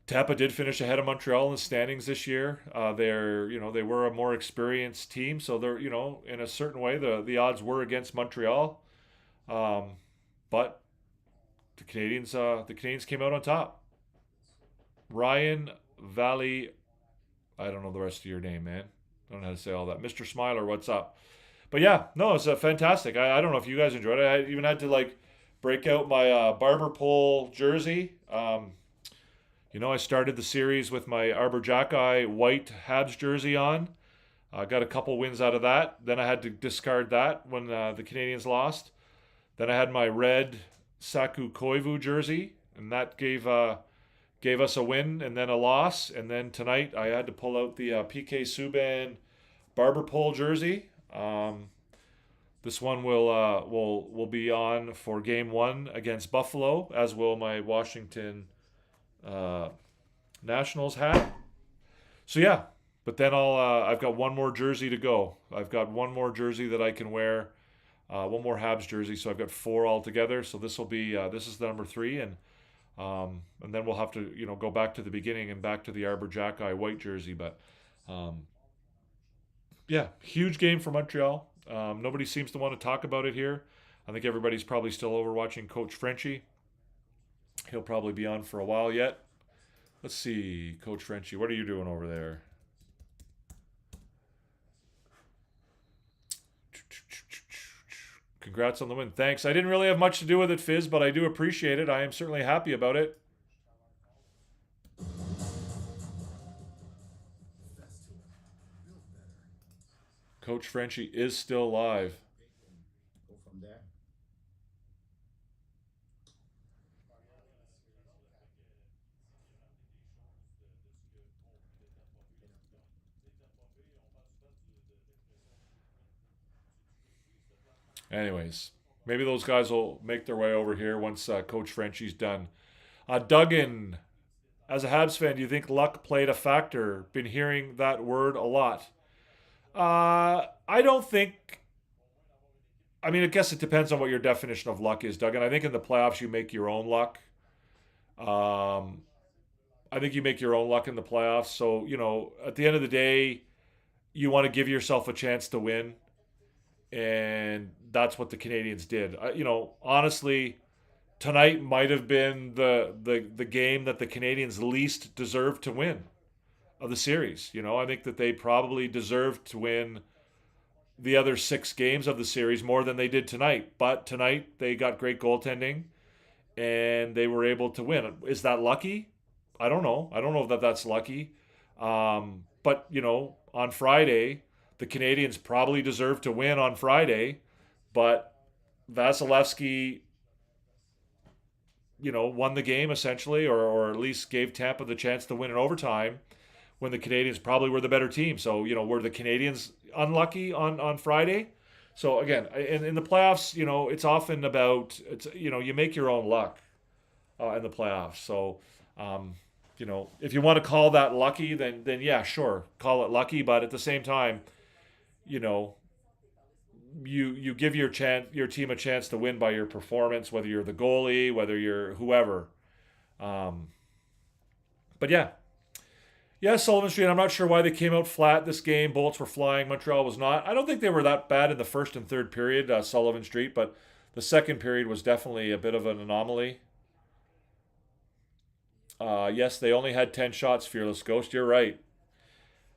Tampa did finish ahead of Montreal in the standings this year. They were a more experienced team, so they're, in a certain way, the odds were against Montreal. But the Canadiens came out on top. Ryan Valley, I don't know the rest of your name, man. I don't know how to say all that. Mr. Smiler, what's up? But yeah, no, it's fantastic. I don't know if you guys enjoyed it. I even had to break out my barber pole jersey. I started the series with my Arbor Jackeye white Habs jersey on. I got a couple wins out of that. Then I had to discard that when the Canadiens lost. Then I had my red Saku Koivu jersey, and that gave us a win and then a loss. And then tonight I had to pull out the PK Subban barber pole jersey. This one will be on for Game 1 against Buffalo, as will my Washington Nationals hat. So yeah, but then I've got one more jersey to go. I've got one more jersey that I can wear, one more Habs jersey. So I've got 4 altogether. So this will be this is the number 3, and then we'll have to go back to the beginning and back to the Arbor Jackeye white jersey. But yeah, huge game for Montreal. Nobody seems to want to talk about it here. I think everybody's probably still over watching Coach Frenchie. He'll probably be on for a while yet. Let's see, Coach Frenchie, what are you doing over there? Congrats on the win. Thanks. I didn't really have much to do with it, Fizz, but I do appreciate it. I am certainly happy about it. Coach Frenchie is still live. Anyways, maybe those guys will make their way over here once Coach Frenchie's done. Duggan, as a Habs fan, do you think luck played a factor? Been hearing that word a lot. I don't think. I mean, I guess it depends on what your definition of luck is, Duggan. I think in the playoffs you make your own luck. Um, I think you make your own luck in the playoffs. So, at the end of the day, you want to give yourself a chance to win. And that's what the Canadiens did. Honestly, tonight might have been the game that the Canadiens least deserved to win of the series. I think that they probably deserved to win the other 6 games of the series more than they did tonight. But tonight they got great goaltending and they were able to win. Is that lucky? I don't know. I don't know if that's lucky. But, on Friday, the Canadiens probably deserved to win on Friday, but Vasilevsky, won the game essentially, or at least gave Tampa the chance to win in overtime when the Canadiens probably were the better team. So, were the Canadiens unlucky on Friday? So again, in the playoffs, it's often about, you make your own luck in the playoffs. So, if you want to call that lucky, then yeah, sure, call it lucky. But at the same time, you give your team a chance to win by your performance, whether you're the goalie, whether you're whoever. But yeah, Sullivan Street. I'm not sure why they came out flat this game. Bullets were flying. Montreal was not. I don't think they were that bad in the first and third period, Sullivan Street, but the second period was definitely a bit of an anomaly. Yes, they only had 10 shots, Fearless Ghost. You're right.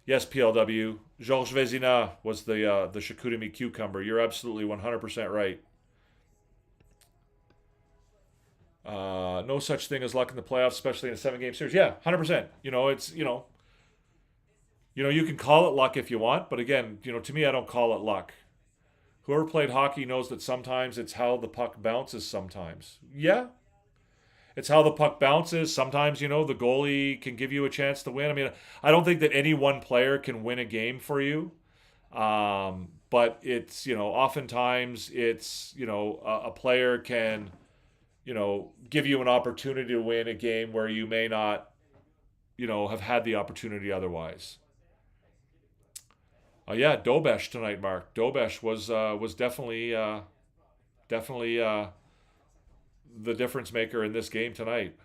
Yes, PLW. Georges Vezina was the Chicoutimi cucumber. You're absolutely 100% right. No such thing as luck in the playoffs, especially in a 7-game series. Yeah, 100%. It's, you can call it luck if you want, but again, to me, I don't call it luck. Whoever played hockey knows that sometimes it's how the puck bounces sometimes. Yeah, it's how the puck bounces. Sometimes, the goalie can give you a chance to win. I mean, I don't think that any one player can win a game for you. But it's, oftentimes it's, a player can, give you an opportunity to win a game where you may not, have had the opportunity otherwise. Yeah, Dobesh tonight, Mark. Dobesh was definitely the difference maker in this game tonight.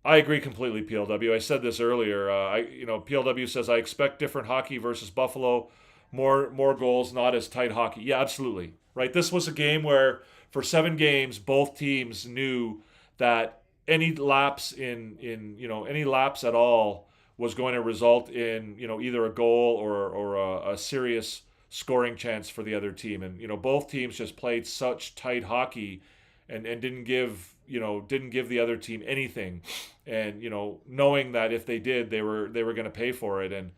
I agree completely, PLW. I said this earlier. PLW says I expect different hockey versus Buffalo, more goals, not as tight hockey. Yeah, absolutely. Right. This was a game where for 7 games, both teams knew that any lapse in any lapse at all was going to result in either a goal or a serious scoring chance for the other team. And both teams just played such tight hockey and didn't give the other team anything, and knowing that if they did, they were going to pay for it. And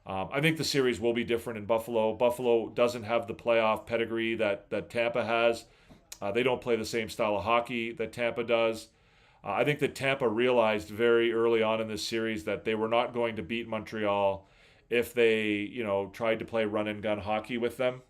I think the series will be different in Buffalo. Buffalo doesn't have the playoff pedigree that Tampa has. They don't play the same style of hockey that Tampa does. I think that Tampa realized very early on in this series that they were not going to beat Montreal if they, tried to play run and gun hockey with them.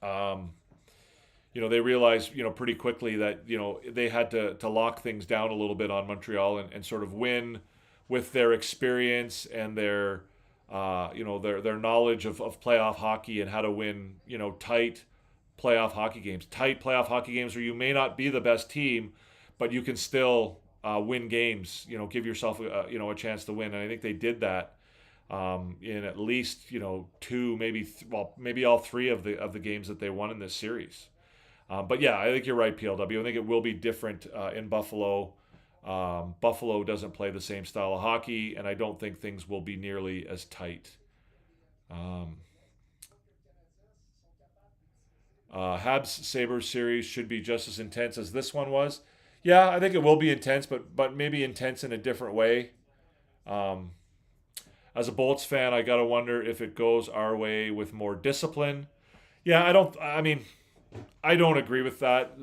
They realized, pretty quickly that, they had to lock things down a little bit on Montreal and sort of win with their experience and their knowledge of playoff hockey and how to win, tight playoff hockey games. Tight playoff hockey games where you may not be the best team, but you can still win games, give yourself, a chance to win. And I think they did that in at least, 2, maybe all 3 of the games that they won in this series. But yeah, I think you're right, PLW. I think it will be different in Buffalo. Buffalo doesn't play the same style of hockey, and I don't think things will be nearly as tight. Habs Sabres series should be just as intense as this one was. Yeah, I think it will be intense, but maybe intense in a different way. As a Bolts fan, I gotta wonder if it goes our way with more discipline. Yeah, I don't agree with that,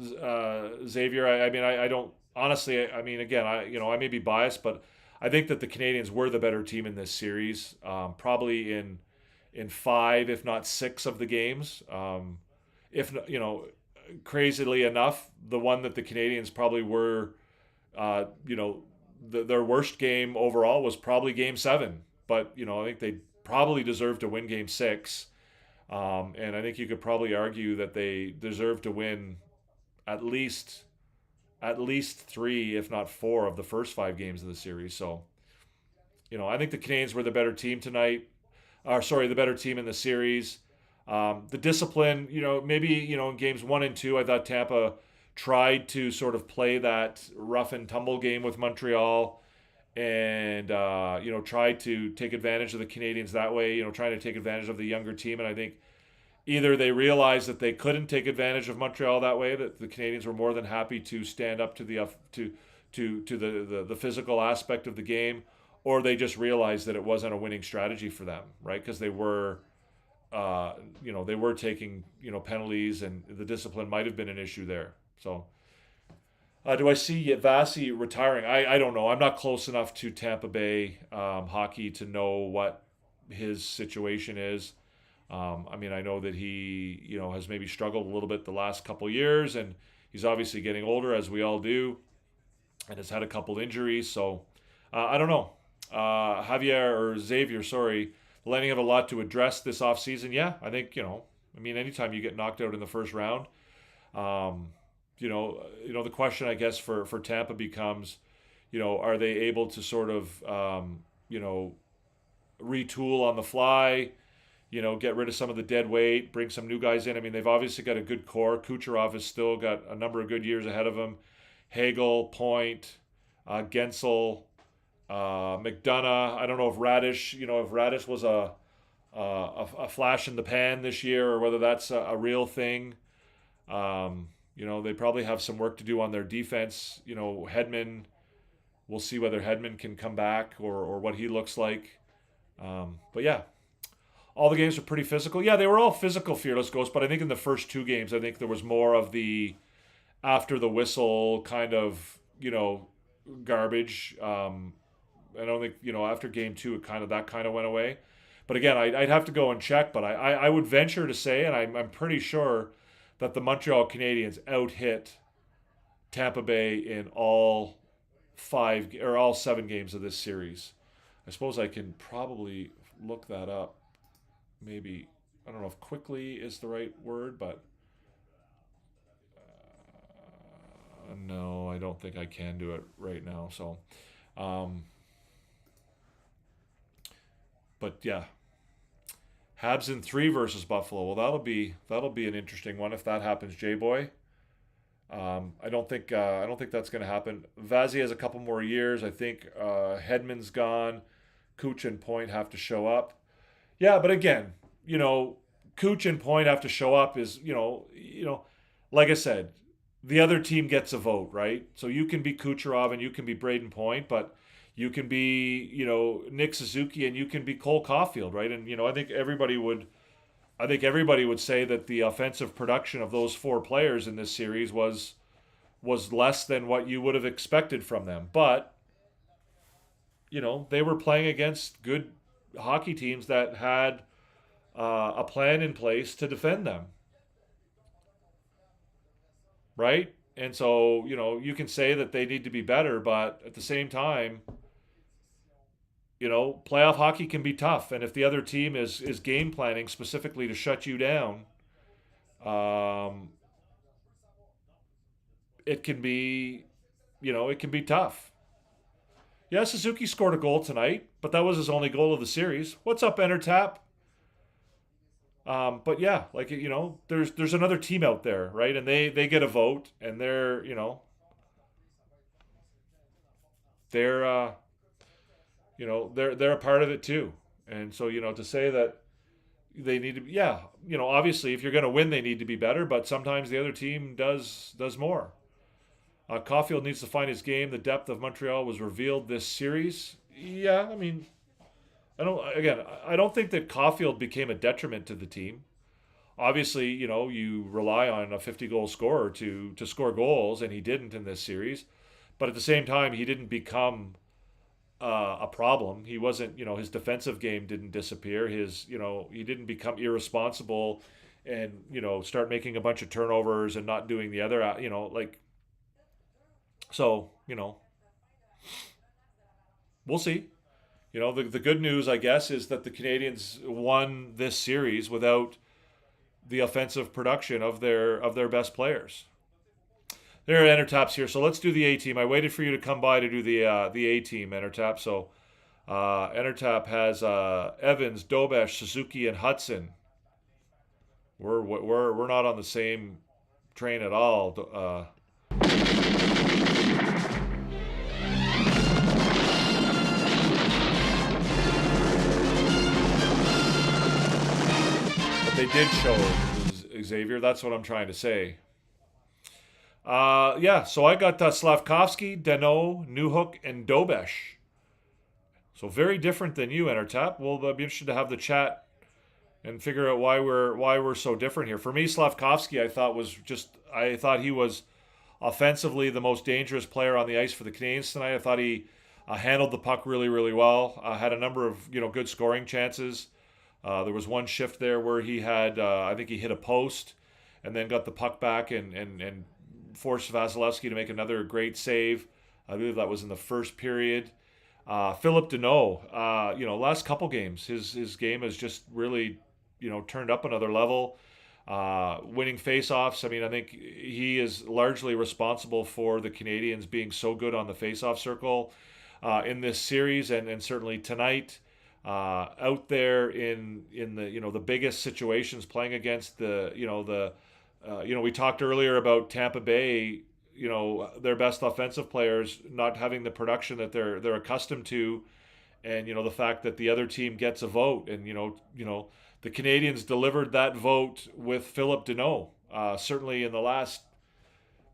Xavier. I don't honestly. Again, I may be biased, but I think that the Canadiens were the better team in this series. Probably in 5, if not 6, of the games. If crazily enough, the one that the Canadiens probably were, their worst game overall was probably Game 7. But, I think they probably deserved to win Game 6. And I think you could probably argue that they deserve to win at least 3, if not 4, of the first 5 games of the series. So, I think the Canadiens were the better team tonight. The better team in the series. The discipline, maybe, in games 1 and 2, I thought Tampa tried to sort of play that rough and tumble game with Montreal and, tried to take advantage of the Canadiens that way, trying to take advantage of the younger team. And I think either they realized that they couldn't take advantage of Montreal that way, that the Canadiens were more than happy to stand up to the physical aspect of the game, or they just realized that it wasn't a winning strategy for them, right? Because they were, they were taking, penalties, and the discipline might have been an issue there. So, do I see Vasi retiring? I don't know. I'm not close enough to Tampa Bay hockey to know what his situation is. I know that he, has maybe struggled a little bit the last couple years, and he's obviously getting older, as we all do, and has had a couple injuries. So, I don't know. Xavier, the Lightning have a lot to address this offseason. Yeah, I think, anytime you get knocked out in the first round, the question, I guess, for Tampa becomes, are they able to sort of, retool on the fly, get rid of some of the dead weight, bring some new guys in. They've obviously got a good core. Kucherov has still got a number of good years ahead of him. Hagel, Point, Gensel, McDonough. I don't know if Radish was a flash in the pan this year, or whether that's a real thing. They probably have some work to do on their defense. Hedman, we'll see whether Hedman can come back or what he looks like. But yeah, all the games were pretty physical. Yeah, they were all physical, Fearless Ghost, but I think in the first 2 games, I think there was more of the after the whistle kind of, garbage. I don't think, after game 2, that kind of went away. But again, I'd have to go and check, but I would venture to say, and I'm pretty sure that the Montreal Canadiens out-hit Tampa Bay in all 7 games of this series. I suppose I can probably look that up. Maybe, I don't know if quickly is the right word, but no, I don't think I can do it right now. So, but yeah, Habs in 3 versus Buffalo. Well, that'll be an interesting one if that happens, J-Boy. I don't think that's going to happen. Vazzy has a couple more years. I think Hedman's gone. Cooch and Point have to show up. Yeah, but again, Cooch and Point have to show up is, like I said, the other team gets a vote, right? So you can be Kucherov and you can be Braden Point, but you can be, Nick Suzuki and you can be Cole Caulfield, right? And, I think everybody would say that the offensive production of those 4 players in this series was less than what you would have expected from them. But, they were playing against good hockey teams that had a plan in place to defend them. Right? And so, you can say that they need to be better, but at the same time, playoff hockey can be tough. And if the other team is game planning specifically to shut you down, it can be tough. Yeah, Suzuki scored a goal tonight, but that was his only goal of the series. What's up, Entertap? But yeah, there's another team out there, right? And they get a vote, and they're a part of it too. And so, to say that they need to, obviously if you're going to win, they need to be better, but sometimes the other team does more. Caulfield needs to find his game. The depth of Montreal was revealed this series. Yeah, I don't think that Caulfield became a detriment to the team. Obviously, you rely on a 50-goal scorer to score goals, and he didn't in this series. But at the same time, he didn't become a problem. He wasn't, his defensive game didn't disappear. He didn't become irresponsible and start making a bunch of turnovers and not doing the other, so we'll see. The good news, I guess, is that the Canadiens won this series without the offensive production of their best players. There are Entertaps here, so let's do the A team. I waited for you to come by to do the A team, Entertap. So Entertap has Evans, Dobesh, Suzuki, and Hudson. We're not on the same train at all. But they did show Xavier. That's what I'm trying to say. So I got Slavkovsky, Danault, Newhook, and Dobesh. So very different than you, Entertap. We'll be interested to have the chat and figure out why we're so different here. For me, Slavkovsky, I thought he was offensively the most dangerous player on the ice for the Canadiens tonight. I thought he handled the puck really, really well. Had a number of good scoring chances. There was one shift there where he had I think he hit a post and then got the puck back and forced Vasilevsky to make another great save. I believe that was in the first period. Philip Deneau, last couple games, his game has just really, turned up another level. Winning faceoffs. I mean, I think he is largely responsible for the Canadiens being so good on the faceoff circle in this series and certainly tonight. Out there in the the biggest situations, playing against we talked earlier about Tampa Bay, their best offensive players not having the production that they're accustomed to, and the fact that the other team gets a vote, and the Canadiens delivered that vote with Philip Deneau. Certainly in the last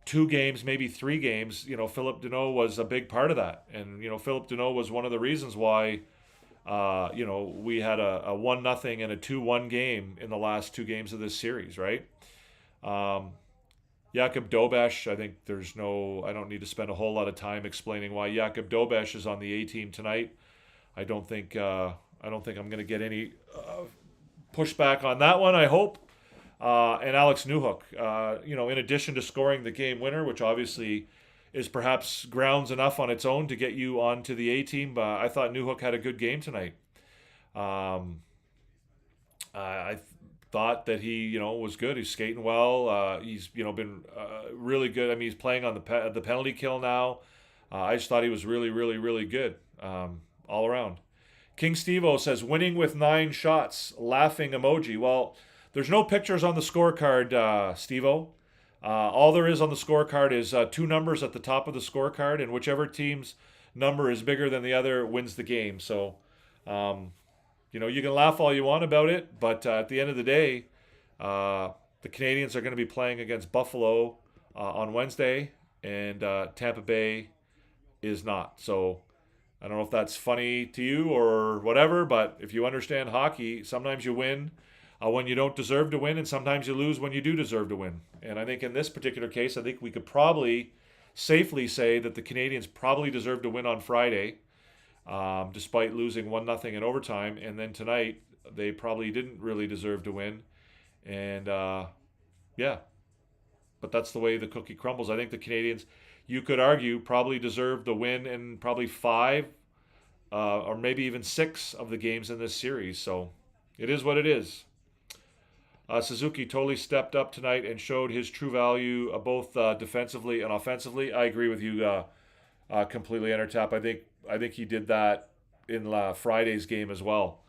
2 games, maybe 3 games, Philip Deneau was a big part of that, and Philip Deneau was one of the reasons why we had a 1-0 and a 2-1 game in the last 2 games of this series, right? Jakub Dobesh, I think I don't need to spend a whole lot of time explaining why Jakub Dobesh is on the A team tonight. I don't think I'm going to get any pushback on that one, I hope. And Alex Newhook, in addition to scoring the game winner, which obviously is perhaps grounds enough on its own to get you onto the A team, but I thought Newhook had a good game tonight. I thought that he, was good. He's skating well. He's, been really good. I mean, he's playing on the penalty kill now. I just thought he was really, really, really good all around. King Steve-O says, winning with 9 shots, laughing emoji. Well, there's no pictures on the scorecard, Steve-O. All there is on the scorecard is 2 numbers at the top of the scorecard, and whichever team's number is bigger than the other wins the game. So, you can laugh all you want about it, but at the end of the day, the Canadiens are going to be playing against Buffalo on Wednesday, and Tampa Bay is not. So I don't know if that's funny to you or whatever, but if you understand hockey, sometimes you win when you don't deserve to win, and sometimes you lose when you do deserve to win. And I think in this particular case, I think we could probably safely say that the Canadiens probably deserve to win on Friday, despite losing 1-0 in overtime. And then tonight, they probably didn't really deserve to win. And, but that's the way the cookie crumbles. I think the Canadiens, you could argue, probably deserve the win in probably 5 or maybe even 6 of the games in this series. So it is what it is. Suzuki totally stepped up tonight and showed his true value both defensively and offensively. I agree with you completely, Entertap. I think he did that in Friday's game as well.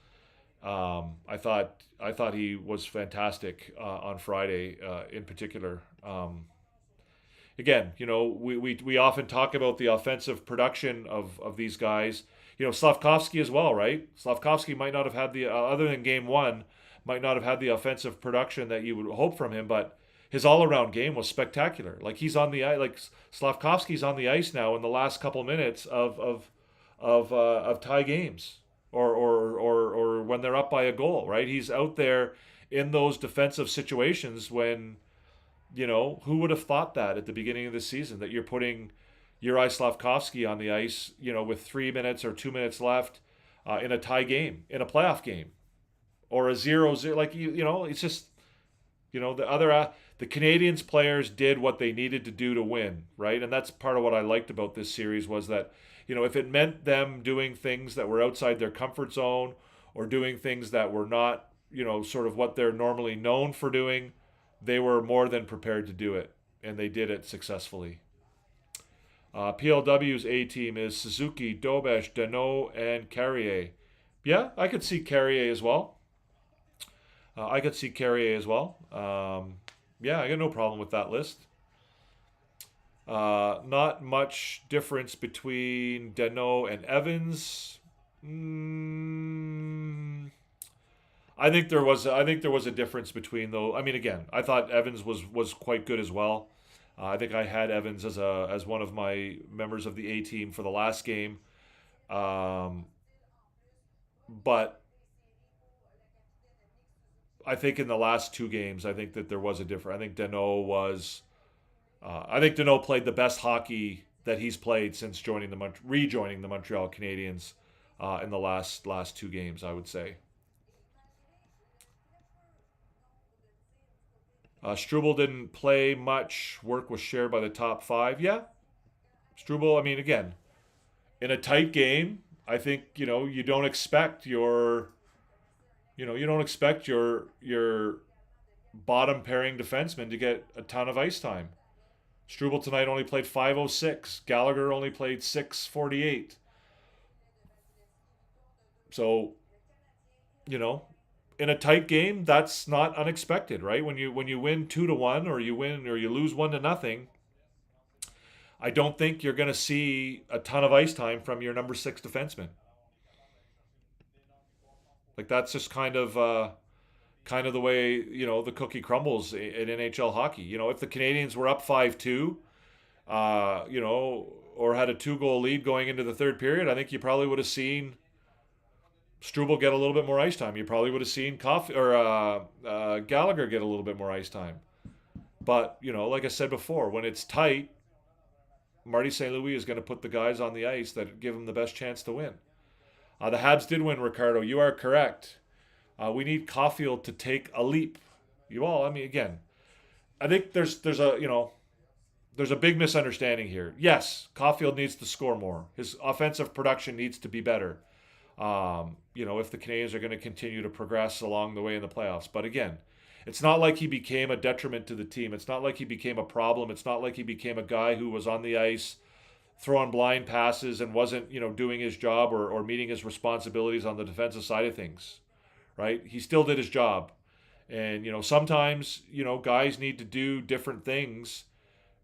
I thought he was fantastic on Friday in particular. Again, we often talk about the offensive production of these guys. Slavkovsky as well, right? Slavkovsky might not have had the other than game 1. Might not have had the offensive production that you would hope from him, but his all-around game was spectacular. Like he's on the ice, like Slavkovsky's on the ice now in the last couple minutes of tie games, or when they're up by a goal, right? He's out there in those defensive situations when, who would have thought that at the beginning of the season that you're putting Juraj Slavkovsky on the ice, with 3 minutes or 2 minutes left in a tie game, in a playoff game. Or a 0-0, it's just, the Canadiens players did what they needed to do to win, right? And that's part of what I liked about this series was that, if it meant them doing things that were outside their comfort zone or doing things that were not, sort of what they're normally known for doing, they were more than prepared to do it, and they did it successfully. PLW's A team is Suzuki, Dobesh, Danault, and Carrier. Yeah, I could see Carrier as well. Yeah, I got no problem with that list. Not much difference between Danault and Evans. I think there was a difference between those. I mean, again, I thought Evans was quite good as well. I think I had Evans as one of my members of the A team for the last game. But I think in the last two games, I think that there was a difference. I think Danault played the best hockey that he's played since rejoining the Montreal Canadiens in the last two games, I would say. Struble didn't play much. Work was shared by the top five. Yeah, Struble. I mean, again, in a tight game, I think you don't expect your bottom pairing defenseman to get a ton of ice time. Struble tonight only played 5:06. Gallagher only played 6:48. So, in a tight game, that's not unexpected, right? When you win 2-1 or you lose 1-0, I don't think you're going to see a ton of ice time from your number 6 defenseman. Like that's just kind of the way the cookie crumbles in NHL hockey. If the Canadiens were up 5-2, or had a 2-goal lead going into the third period, I think you probably would have seen Struble get a little bit more ice time. You probably would have seen Gallagher get a little bit more ice time. But like I said before, when it's tight, Marty St. Louis is going to put the guys on the ice that give him the best chance to win. The Habs did win, Ricardo. You are correct. We need Caulfield to take a leap. Again, I think there's a big misunderstanding here. Yes, Caulfield needs to score more. His offensive production needs to be better. If the Canadiens are going to continue to progress along the way in the playoffs. But again, it's not like he became a detriment to the team. It's not like he became a problem. It's not like he became a guy who was on the ice throwing blind passes and wasn't, doing his job or meeting his responsibilities on the defensive side of things, right? He still did his job. And, sometimes, guys need to do different things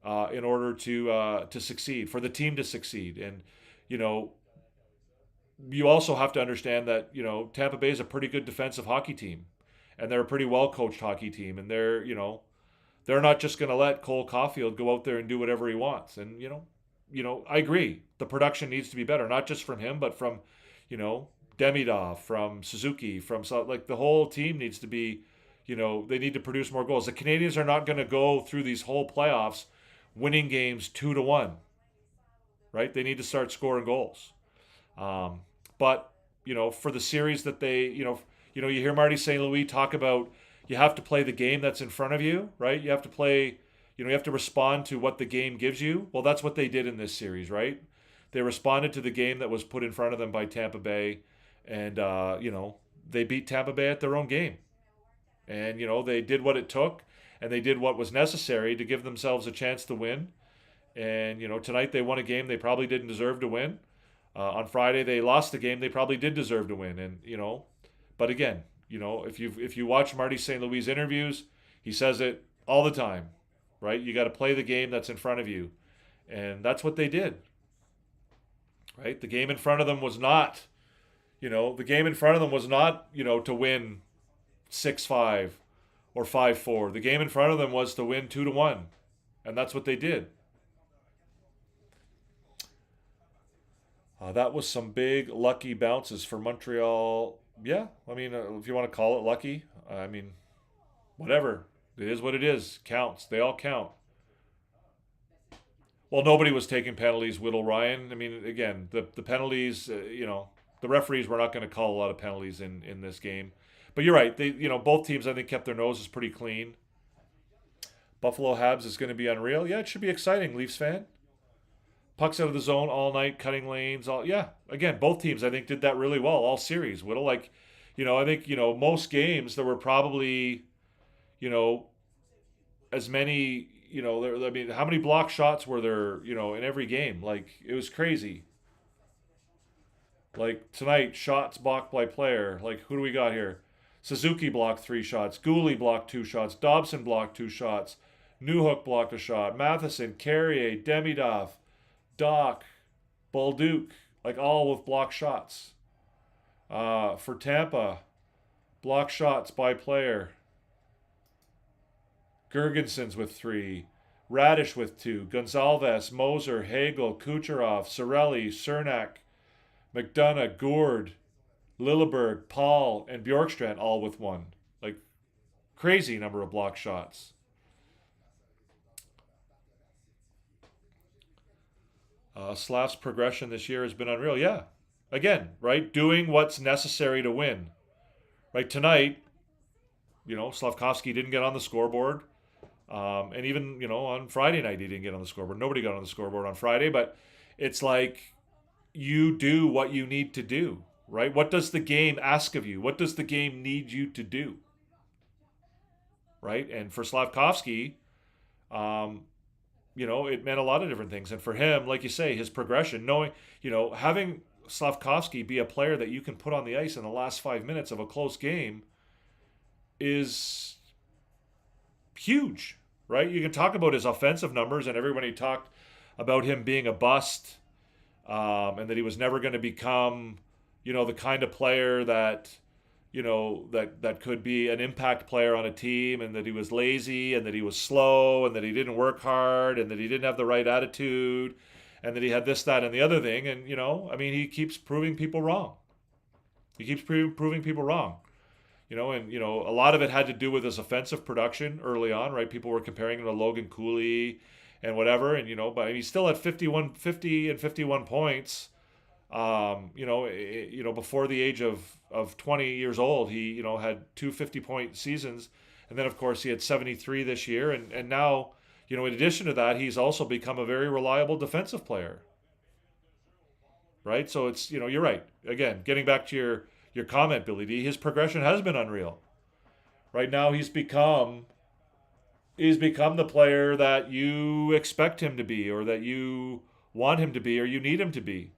in order to succeed, for the team to succeed. And, you also have to understand that, Tampa Bay is a pretty good defensive hockey team. And they're a pretty well-coached hockey team. And they're not just going to let Cole Caulfield go out there and do whatever he wants. And, I agree. The production needs to be better, not just from him, but from, Demidov, from Suzuki, the whole team needs to be, they need to produce more goals. The Canadiens are not going to go through these whole playoffs winning games 2-1, right? They need to start scoring goals. But, for the series that they, you hear Marty St. Louis talk about you have to play the game that's in front of you, right? You have to play, you have to respond to what the game gives you. Well, that's what they did in this series, right? They responded to the game that was put in front of them by Tampa Bay, and, they beat Tampa Bay at their own game. And, they did what it took, and they did what was necessary to give themselves a chance to win. And, tonight they won a game they probably didn't deserve to win. On Friday they lost the game they probably did deserve to win. And, but again, if you watch Marty St. Louis' interviews, he says it all the time, right? You got to play the game that's in front of you. And that's what they did, right? The game in front of them was not, to win 6-5 or 5-4. The game in front of them was to win 2-1. And that's what they did. That was some big lucky bounces for Montreal. Yeah, if you want to call it lucky, whatever. It is what it is. Counts. They all count. Well, nobody was taking penalties, Whittle Ryan. Again, the penalties, the referees were not going to call a lot of penalties in this game. But you're right. They, both teams, I think, kept their noses pretty clean. Buffalo Habs is going to be unreal. Yeah, it should be exciting, Leafs fan. Pucks out of the zone all night, cutting lanes. Again, both teams I think did that really well all series. Whittle, I think most games there were probably you know as many I mean, how many block shots were there in every game? Like it was crazy. Like tonight, shots blocked by player. Like who do we got here? Suzuki blocked 3 shots. Gooley blocked 2 shots. Dobson blocked 2 shots. Newhook blocked a shot. Matheson, Carrier, Demidov, Doc, Bolduc, like all with block shots. For Tampa, block shots by player. Gergensons with 3. Radish with 2. Gonzalez, Moser, Hagel, Kucherov, Sorelli, Cernak, McDonough, Gourde, Lilleberg, Paul, and Bjorkstrand all with 1. Like, crazy number of block shots. Slav's progression this year has been unreal. Yeah. Again, right? Doing what's necessary to win. Right? Tonight, Slavkovsky didn't get on the scoreboard. And even, on Friday night, he didn't get on the scoreboard. Nobody got on the scoreboard on Friday. But it's like you do what you need to do. Right? What does the game ask of you? What does the game need you to do? Right? And for Slavkovsky, it meant a lot of different things. And for him, like you say, his progression, knowing, having Slavkovsky be a player that you can put on the ice in the last 5 minutes of a close game is huge, right? You can talk about his offensive numbers, and everybody talked about him being a bust, and that he was never going to become, the kind of player that, that could be an impact player on a team, and that he was lazy, and that he was slow, and that he didn't work hard, and that he didn't have the right attitude, and that he had this, that, and the other thing. And, he keeps proving people wrong. He keeps proving people wrong. A lot of it had to do with his offensive production early on, right? People were comparing him to Logan Cooley and whatever, and, but he's still at 50 and 51 points. Before the age of 20 years old, he, had 2 50-point seasons. And then, of course, he had 73 this year. And now, in addition to that, he's also become a very reliable defensive player. Right? So it's, you're right. Again, getting back to your comment, Billy D, his progression has been unreal. Right now, he's become the player that you expect him to be, or that you want him to be, or you need him to be.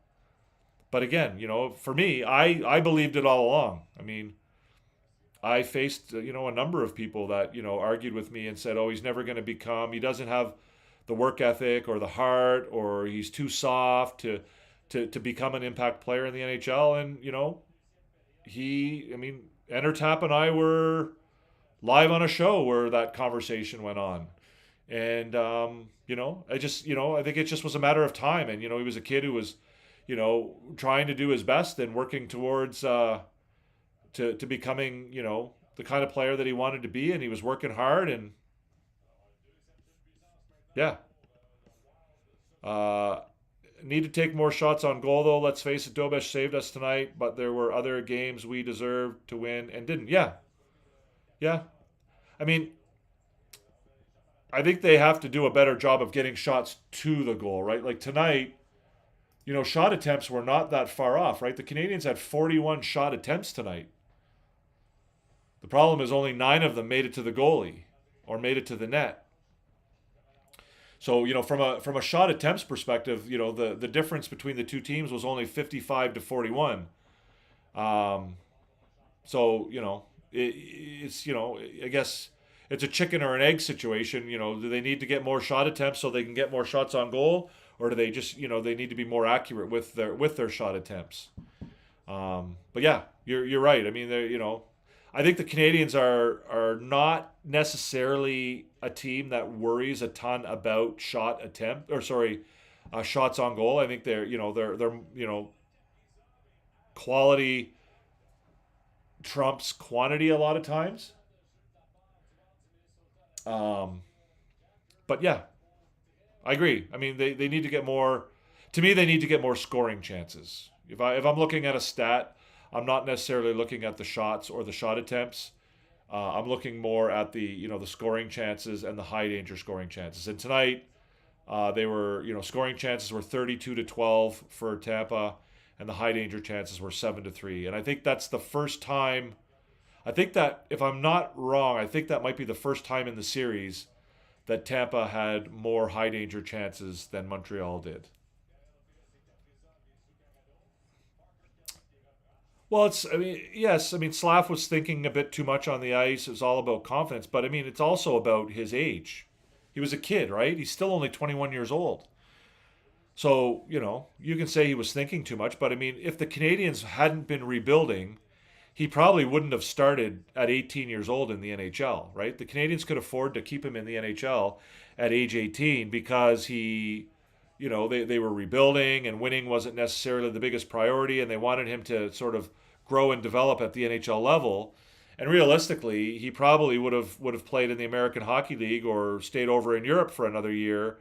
But again, for me, I believed it all along. I mean, I faced, a number of people that, argued with me and said, oh, he's never going to become, he doesn't have the work ethic or the heart, or he's too soft to become an impact player in the NHL. And, Entertap and I were live on a show where that conversation went on. And, I think it just was a matter of time. And, he was a kid who was, trying to do his best and working towards to becoming, the kind of player that he wanted to be, and he was working hard. And yeah, need to take more shots on goal though. Let's face it, Dobesh saved us tonight, but there were other games we deserved to win and didn't. Yeah. I think they have to do a better job of getting shots to the goal, right? Like tonight, shot attempts were not that far off, right? The Canadiens had 41 shot attempts tonight. The problem is only 9 of them made it to the goalie or made it to the net. So, from a shot attempts perspective, the difference between the two teams was only 55 to 41. It's, I guess it's a chicken or an egg situation. Do they need to get more shot attempts so they can get more shots on goal? Or do they just, they need to be more accurate with their shot attempts? But yeah, you're right. I think the Canadiens are not necessarily a team that worries a ton about shots on goal. I think they're quality trumps quantity a lot of times. But yeah, I agree. They need to get more. To me, they need to get more scoring chances. If I'm looking at a stat, I'm not necessarily looking at the shots or the shot attempts. I'm looking more at the scoring chances and the high danger scoring chances. And tonight, they were scoring chances were 32-12 for Tampa, and the high danger chances were 7-3. And I think that's the first time. I think that if I'm not wrong, I think that might be the first time in the series that Tampa had more high danger chances than Montreal did. Well, Slav was thinking a bit too much on the ice. It was all about confidence, but I mean, it's also about his age. He was a kid, right? He's still only 21 years old. So, you can say he was thinking too much, but I mean, if the Canadiens hadn't been rebuilding, he probably wouldn't have started at 18 years old in the NHL, right? The Canadiens could afford to keep him in the NHL at age 18 because they were rebuilding and winning wasn't necessarily the biggest priority, and they wanted him to sort of grow and develop at the NHL level. And realistically, he probably would have played in the American Hockey League or stayed over in Europe for another year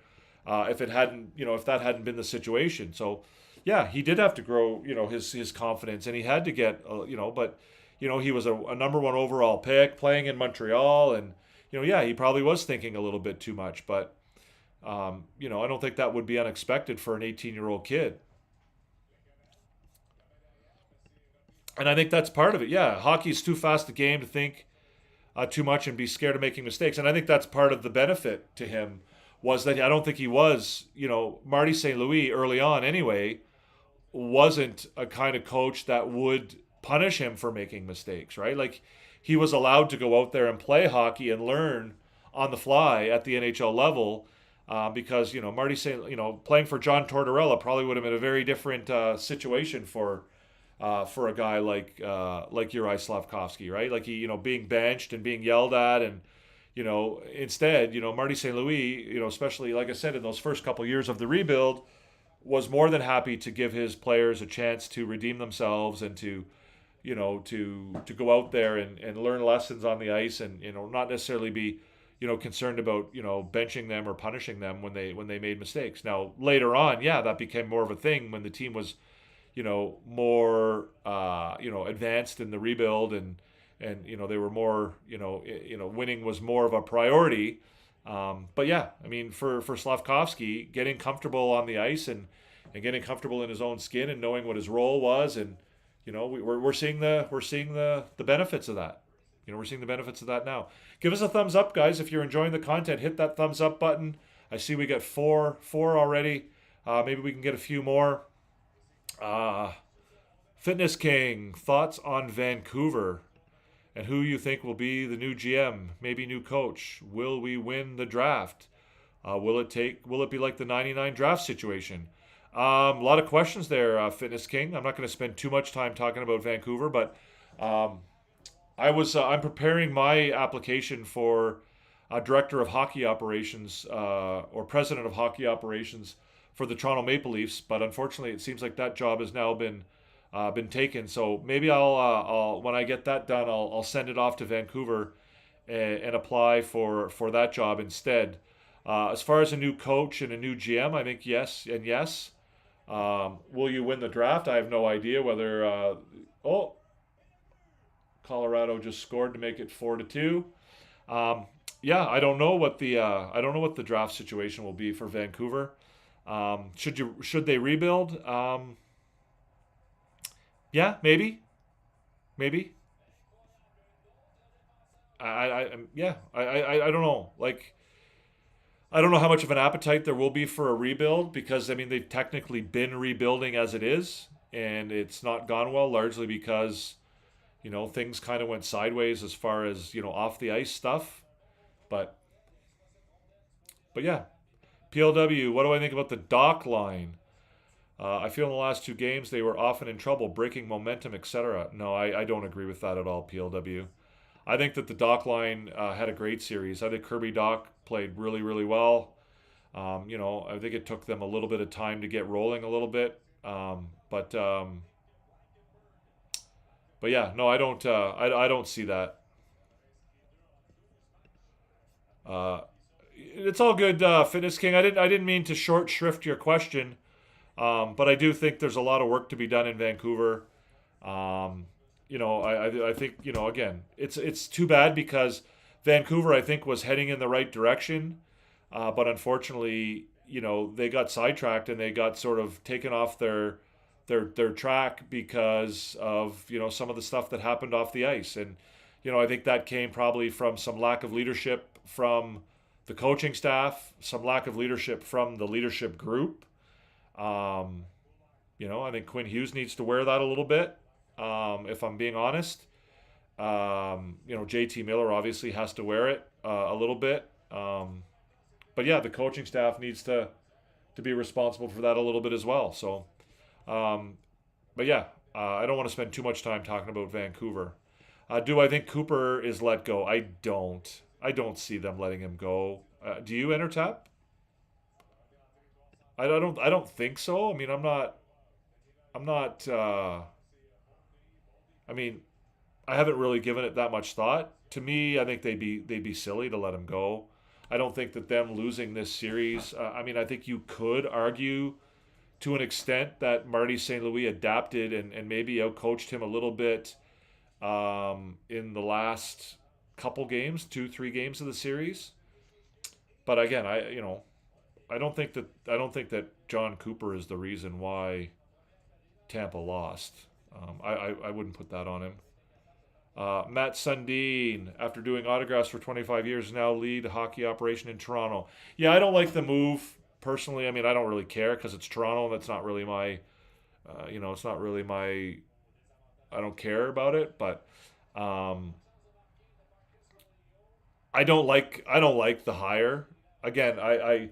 if that hadn't been the situation. So, yeah, he did have to grow, his confidence, and he had to get, but he was a number one overall pick playing in Montreal, and yeah, he probably was thinking a little bit too much, but I don't think that would be unexpected for an 18-year-old kid. And I think that's part of it. Yeah, hockey's too fast a game to think too much and be scared of making mistakes. And I think that's part of the benefit to him was that I don't think he was, Marty St. Louis early on anyway, wasn't a kind of coach that would punish him for making mistakes, right? Like he was allowed to go out there and play hockey and learn on the fly at the NHL level because, Marty St. Playing for John Tortorella probably would have been a very different situation for a guy like Uri Slavkovsky, right? Like he, being benched and being yelled at, and instead, Marty St. Louis, especially like I said in those first couple years of the rebuild, was more than happy to give his players a chance to redeem themselves and to go out there and learn lessons on the ice, and not necessarily be concerned about benching them or punishing them when they made mistakes. Now later on, yeah, that became more of a thing when the team was more advanced in the rebuild, and they were more winning was more of a priority. But yeah, I mean for Slavkovsky, getting comfortable on the ice and getting comfortable in his own skin and knowing what his role was, and we're seeing the benefits of that. We're seeing the benefits of that now. Give us a thumbs up, guys, if you're enjoying the content. Hit that thumbs up button. I see we got four already. Maybe we can get a few more. Fitness King, thoughts on Vancouver and who you think will be the new GM, maybe new coach. Will we win the draft? Will it be like the 99 draft situation? A lot of questions there, Fitness King. I'm not going to spend too much time talking about Vancouver, but I'm preparing my application for director of hockey operations or president of hockey operations for the Toronto Maple Leafs, but unfortunately, it seems like that job has now been taken. So maybe I'll when I get that done, I'll send it off to Vancouver and apply for that job instead. As far as a new coach and a new GM, I think yes and yes. Will you win the draft? I have no idea whether. Colorado just scored to make it 4-2. Yeah, I don't know what the draft situation will be for Vancouver. Should they rebuild? Yeah, maybe. I don't know. Like, I don't know how much of an appetite there will be for a rebuild because I mean they've technically been rebuilding as it is, and it's not gone well largely because things kind of went sideways as far as off the ice stuff. But yeah, PLW. What do I think about the dock line? I feel in the last two games they were often in trouble, breaking momentum, etc. No, I don't agree with that at all, PLW. I think that the Dock line had a great series. I think Kirby Dock played really, really well. I think it took them a little bit of time to get rolling a little bit. But yeah, no, I don't. I don't see that. It's all good, Fitness King. I didn't mean to short shrift your question. But I do think there's a lot of work to be done in Vancouver. I think, again, it's too bad because Vancouver, I think, was heading in the right direction, but unfortunately, they got sidetracked and they got sort of taken off their track because of some of the stuff that happened off the ice. And I think that came probably from some lack of leadership from the coaching staff, some lack of leadership from the leadership group. I think Quinn Hughes needs to wear that a little bit, if I'm being honest. JT Miller obviously has to wear it a little bit. But yeah, the coaching staff needs to be responsible for that a little bit as well. So, but yeah, I don't want to spend too much time talking about Vancouver. Do I think Cooper is let go? I don't. I don't see them letting him go. Do you, Intertap? I don't think so. I mean, I'm not. I mean, I haven't really given it that much thought. To me, I think they'd be silly to let him go. I don't think that them losing this series. I think you could argue to an extent that Marty St. Louis adapted and maybe outcoached him a little bit in the last couple games, 2-3 games of the series. But again, I don't think that John Cooper is the reason why Tampa lost. I wouldn't put that on him. Matt Sundin, after doing autographs for 25 years, now lead hockey operation in Toronto. Yeah, I don't like the move personally. I mean, I don't really care because it's Toronto. That's not really my, it's not really my. I don't care about it, but I don't like the hire. Again, I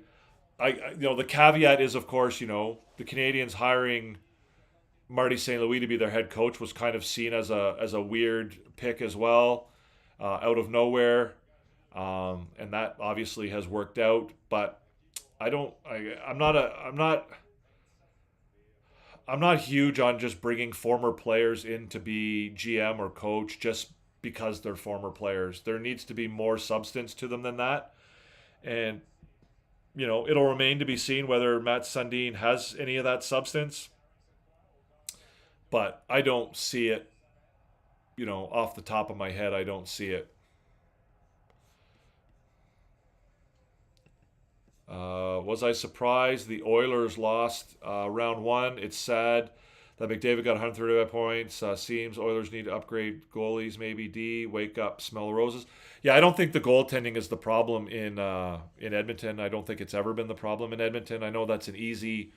the caveat is, of course, the Canadiens hiring Marty St. Louis to be their head coach was kind of seen as a weird pick as well, out of nowhere, and that obviously has worked out. But I'm not huge on just bringing former players in to be GM or coach just because they're former players. There needs to be more substance to them than that, and it'll remain to be seen whether Matt Sundin has any of that substance. But I don't see it, off the top of my head, I don't see it. Was I surprised the Oilers lost round one? It's sad that McDavid got 135 points. Seems Oilers need to upgrade goalies, maybe. D, wake up, smell the roses. Yeah, I don't think the goaltending is the problem in Edmonton. I don't think it's ever been the problem in Edmonton. I know that's an easy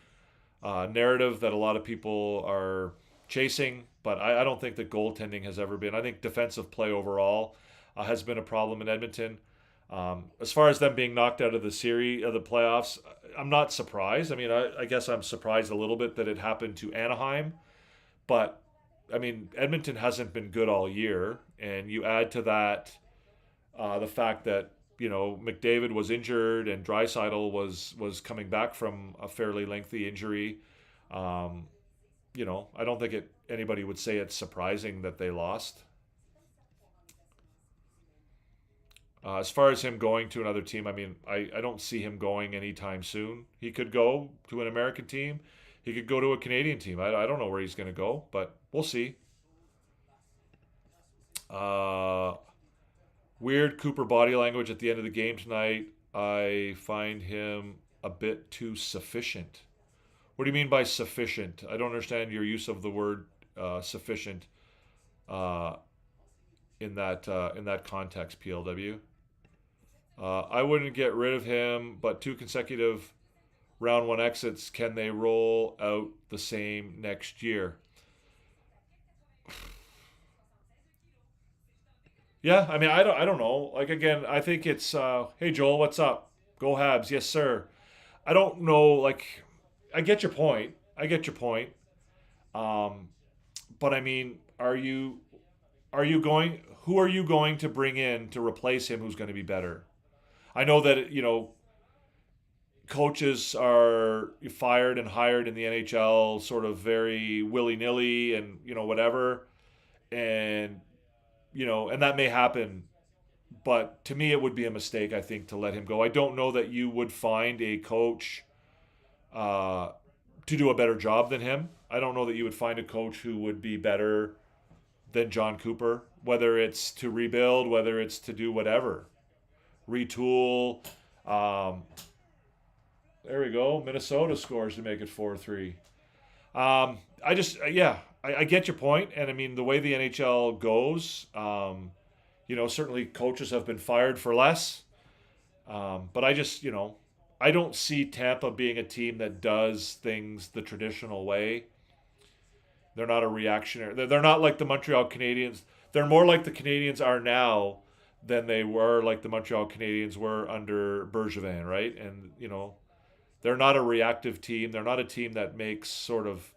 narrative that a lot of people are chasing, but I don't think that goaltending has ever been. I think defensive play overall has been a problem in Edmonton. As far as them being knocked out of the series of the playoffs, I'm not surprised. I mean, I guess I'm surprised a little bit that it happened to Anaheim, but I mean, Edmonton hasn't been good all year, and you add to that the fact that McDavid was injured and Draisaitl was coming back from a fairly lengthy injury. I don't think anybody would say it's surprising that they lost. As far as him going to another team, I mean, I don't see him going anytime soon. He could go to an American team. He could go to a Canadian team. I don't know where he's going to go, but we'll see. Weird Cooper body language at the end of the game tonight. I find him a bit too sufficient. What do you mean by sufficient? I don't understand your use of the word sufficient in that context, PLW. I wouldn't get rid of him, but 2 consecutive round 1 exits, can they roll out the same next year? Yeah, I mean, I don't know. Like, again, I think it's, hey, Joel, what's up? Go Habs. Yes, sir. I don't know, like, I get your point. But I mean, who are you going to bring in to replace him who's going to be better? I know that, coaches are fired and hired in the NHL sort of very willy-nilly and, whatever. And, and that may happen. But to me, it would be a mistake, I think, to let him go. I don't know that you would find a coach to do a better job than him. I don't know that you would find a coach who would be better than John Cooper, whether it's to rebuild, whether it's to do whatever, retool. There we go. Minnesota scores to make it 4-3. I get your point, and I mean the way the NHL goes. Certainly coaches have been fired for less, but I don't see Tampa being a team that does things the traditional way. They're not a reactionary. They're not like the Montreal Canadiens. They're more like the Canadiens are now than they were like the Montreal Canadiens were under Bergevin, right? And, they're not a reactive team. They're not a team that makes sort of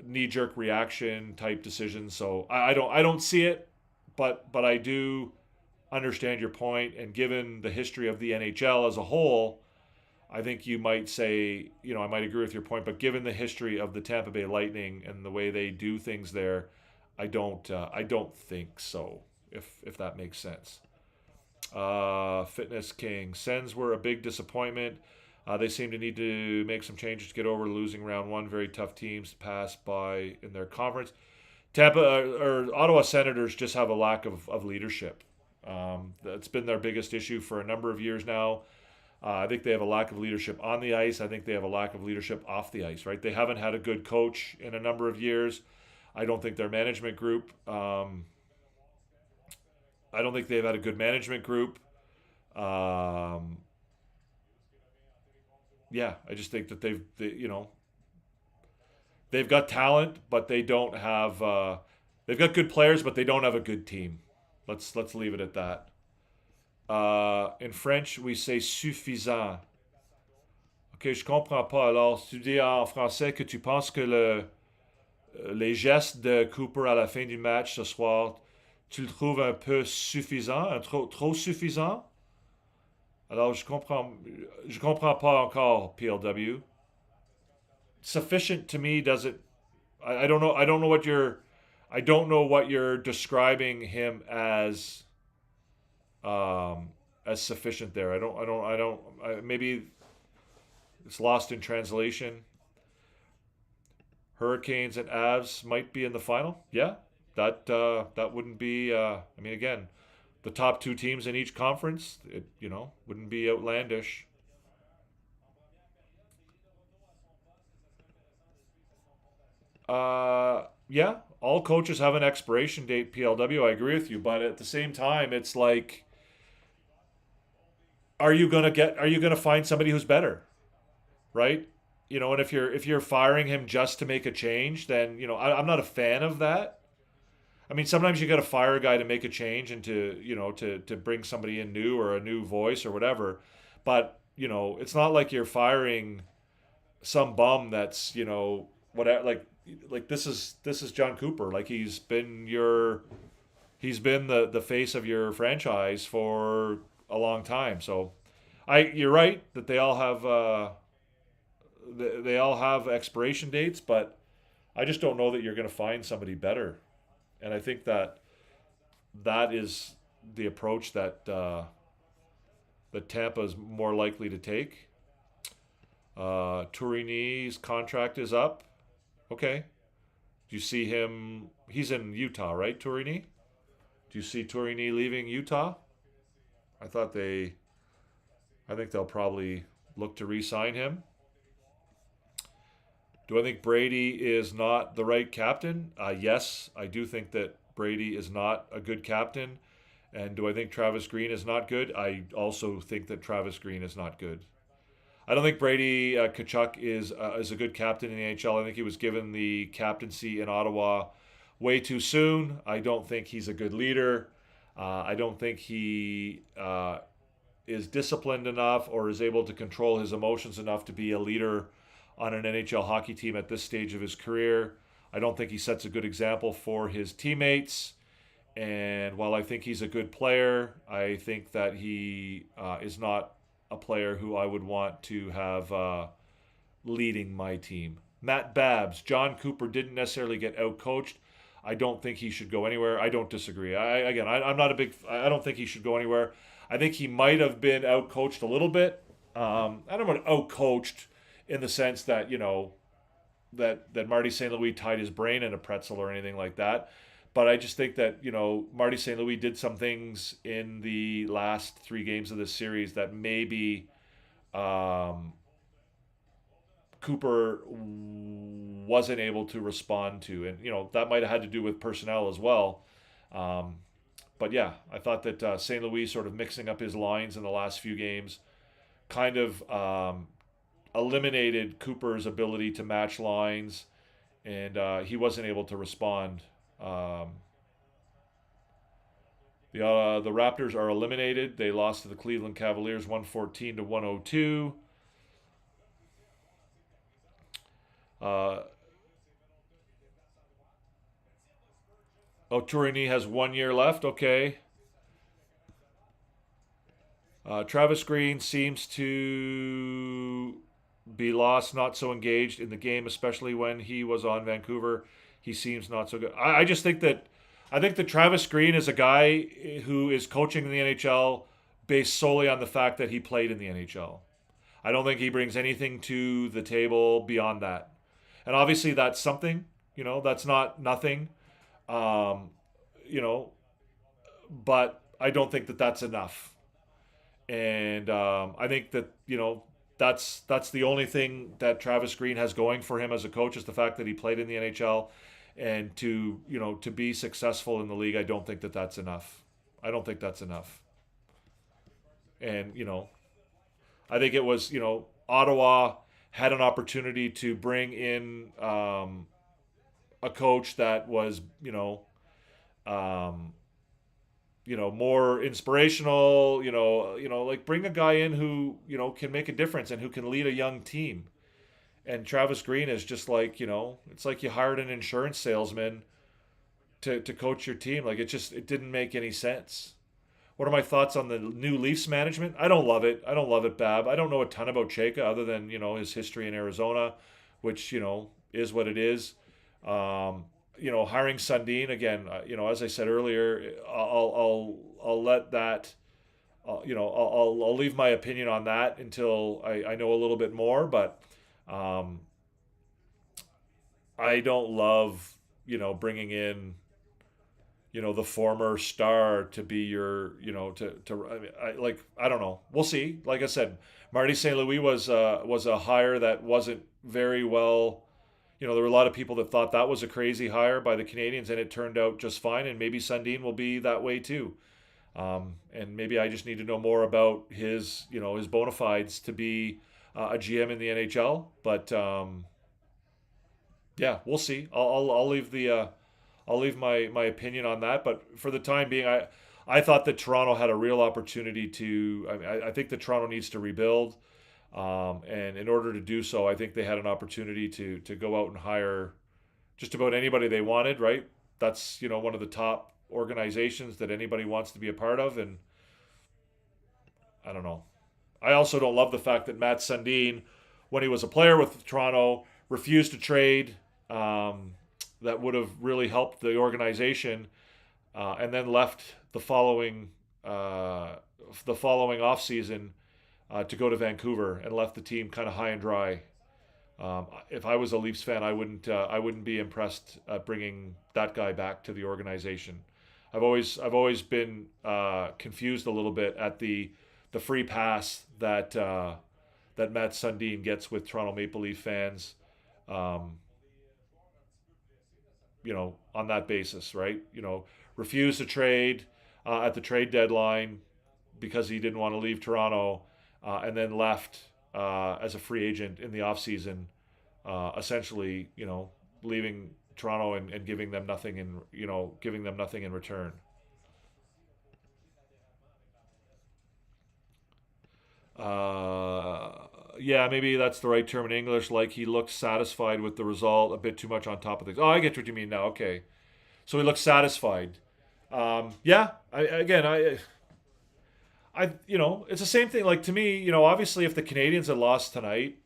knee-jerk reaction type decisions. So I don't see it, but I do understand your point. And given the history of the NHL as a whole, I think you might say, I might agree with your point, but given the history of the Tampa Bay Lightning and the way they do things there, I don't think so. If that makes sense. Fitness King. Sens were a big disappointment. They seem to need to make some changes to get over losing round one. Very tough teams to pass by in their conference. Tampa or Ottawa Senators just have a lack of leadership. That's been their biggest issue for a number of years now. I think they have a lack of leadership on the ice. I think they have a lack of leadership off the ice, right? They haven't had a good coach in a number of years. I don't think their management group, I don't think they've had a good management group. I just think that they've got talent, but they don't have, they've got good players, but they don't have a good team. Let's leave it at that. In French, we say suffisant. Ok, je comprends pas. Alors, tu dis en français que tu penses que les gestes de Cooper à la fin du match ce soir, tu le trouves un peu suffisant, trop suffisant? Alors, je comprends pas encore, PLW. Sufficient to me doesn't. I don't know. I don't know what you're describing him as sufficient there. Maybe it's lost in translation. Hurricanes and Avs might be in the final. Yeah, that wouldn't be. Again, the top two teams in each conference. It wouldn't be outlandish. Yeah, all coaches have an expiration date, PLW. I agree with you, but at the same time, it's like, are you gonna find somebody who's better, right? And if you're firing him just to make a change, then I'm not a fan of that. I mean, sometimes you got to fire a guy to make a change and to bring somebody in new or a new voice or whatever, but it's not like you're firing some bum that's whatever, like this is John Cooper. Like he's been the face of your franchise for a long time. So you're right that they all have expiration dates, but I just don't know that you're going to find somebody better. And I think that is the approach that Tampa is more likely to take. Tourigny's contract is up. Okay. Do you see him? He's in Utah, right, Tourigny? Do you see Tourigny leaving Utah? I think they'll probably look to re-sign him. Do I think Brady is not the right captain? Yes, I do think that Brady is not a good captain. And do I think Travis Green is not good? I also think that Travis Green is not good. I don't think Brady Tkachuk is a good captain in the NHL. I think he was given the captaincy in Ottawa way too soon. I don't think he's a good leader. I don't think he is disciplined enough or is able to control his emotions enough to be a leader on an NHL hockey team at this stage of his career. I don't think he sets a good example for his teammates. And while I think he's a good player, I think that he is not a player who I would want to have leading my team. Matt Babbs, John Cooper didn't necessarily get out-coached. I don't think he should go anywhere. I don't disagree. I don't think he should go anywhere. I think he might have been out-coached a little bit. I don't know, out-coached in the sense that, that Marty St. Louis tied his brain in a pretzel or anything like that. But I just think that, Marty St. Louis did some things in the last 3 games of this series that maybe Cooper wasn't able to respond to. And, that might have had to do with personnel as well. But yeah, I thought that St. Louis sort of mixing up his lines in the last few games kind of eliminated Cooper's ability to match lines, and he wasn't able to respond. The Raptors are eliminated. They lost to the Cleveland Cavaliers 114-102. Tourigny has 1 year left. Okay. Travis Green seems to be lost, not so engaged in the game, especially when he was on Vancouver. He seems not so good. I just think that Travis Green is a guy who is coaching in the NHL based solely on the fact that he played in the NHL. I don't think he brings anything to the table beyond that. And obviously that's something, that's not nothing, but I don't think that that's enough. And I think that, that's the only thing that Travis Green has going for him as a coach is the fact that he played in the NHL. And to be successful in the league, I don't think that that's enough. I don't think that's enough. And, I think it was, Ottawa had an opportunity to bring in a coach that was, more inspirational, like bring a guy in who, can make a difference and who can lead a young team. And Travis Green is just like, it's like you hired an insurance salesman to coach your team. Like it didn't make any sense. What are my thoughts on the new Leafs management? I don't love it. Bab. I don't know a ton about Chayka other than, his history in Arizona, which, is what it is. Hiring Sundin again, as I said earlier, I'll let that, I'll leave my opinion on that until I know a little bit more, but I don't love, bringing in, the former star to be your, I don't know. We'll see. Like I said, Marty St. Louis was a hire that wasn't very well. There were a lot of people that thought that was a crazy hire by the Canadiens, and it turned out just fine. And maybe Sundin will be that way too. And maybe I just need to know more about his, his bona fides to be a GM in the NHL. But yeah, we'll see. I'll leave the I'll leave my opinion on that. But for the time being, I thought that Toronto had a real opportunity to. I think that Toronto needs to rebuild. And in order to do so, I think they had an opportunity to go out and hire just about anybody they wanted, right? That's, one of the top organizations that anybody wants to be a part of. And I don't know. I also don't love the fact that Matt Sundin, when he was a player with Toronto, refused to trade. That would have really helped the organization, and then left the following offseason to go to Vancouver and left the team kind of high and dry. If I was a Leafs fan, I wouldn't be impressed at bringing that guy back to the organization. I've always been confused a little bit at the free pass that Matt Sundin gets with Toronto Maple Leaf fans. On that basis, right? Refused to trade at the trade deadline because he didn't want to leave Toronto. And then left as a free agent in the offseason, essentially, leaving Toronto and giving them nothing in return. Yeah, maybe that's the right term in English. Like he looked satisfied with the result, a bit too much on top of things. Oh, I get what you mean now. Okay, so he looks satisfied. Yeah, it's the same thing. Like to me, obviously, if the Canadiens had lost tonight,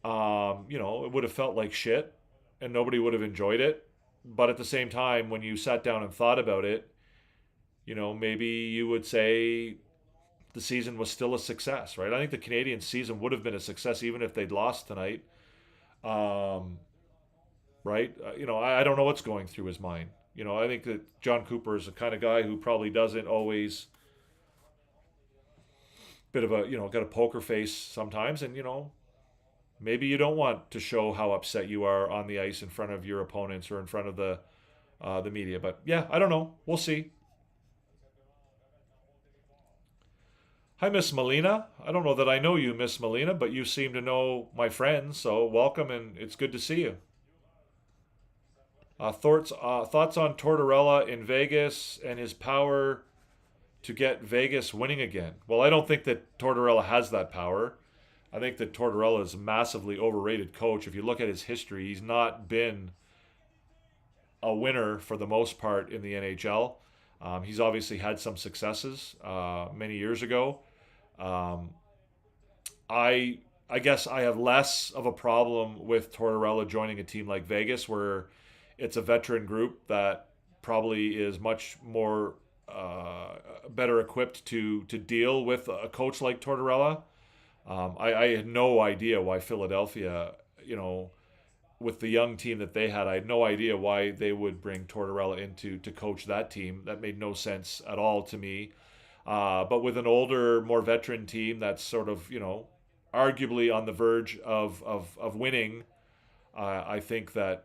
it would have felt like shit, and nobody would have enjoyed it. But at the same time, when you sat down and thought about it, maybe you would say the season was still a success, right? I think the Canadiens season would have been a success even if they'd lost tonight. right? I don't know what's going through his mind. I think that John Cooper is the kind of guy who probably doesn't always bit of a got a poker face sometimes, and maybe you don't want to show how upset you are on the ice in front of your opponents or in front of the media. But yeah, I don't know. We'll see. Hi, Miss Melina. I don't know that I know you, Miss Melina, but you seem to know my friends, so welcome, and it's good to see you. Thoughts on Tortorella in Vegas and his power to get Vegas winning again? Well, I don't think that Tortorella has that power. I think that Tortorella is a massively overrated coach. If you look at his history, he's not been a winner for the most part in the NHL. He's obviously had some successes many years ago. I guess I have less of a problem with Tortorella joining a team like Vegas, where it's a veteran group that probably is much more better equipped to deal with a coach like Tortorella. I had no idea why Philadelphia, with the young team that they had, I had no idea why they would bring Tortorella in to coach that team. That made no sense at all to me. But with an older, more veteran team that's sort of, arguably on the verge of winning, I think that,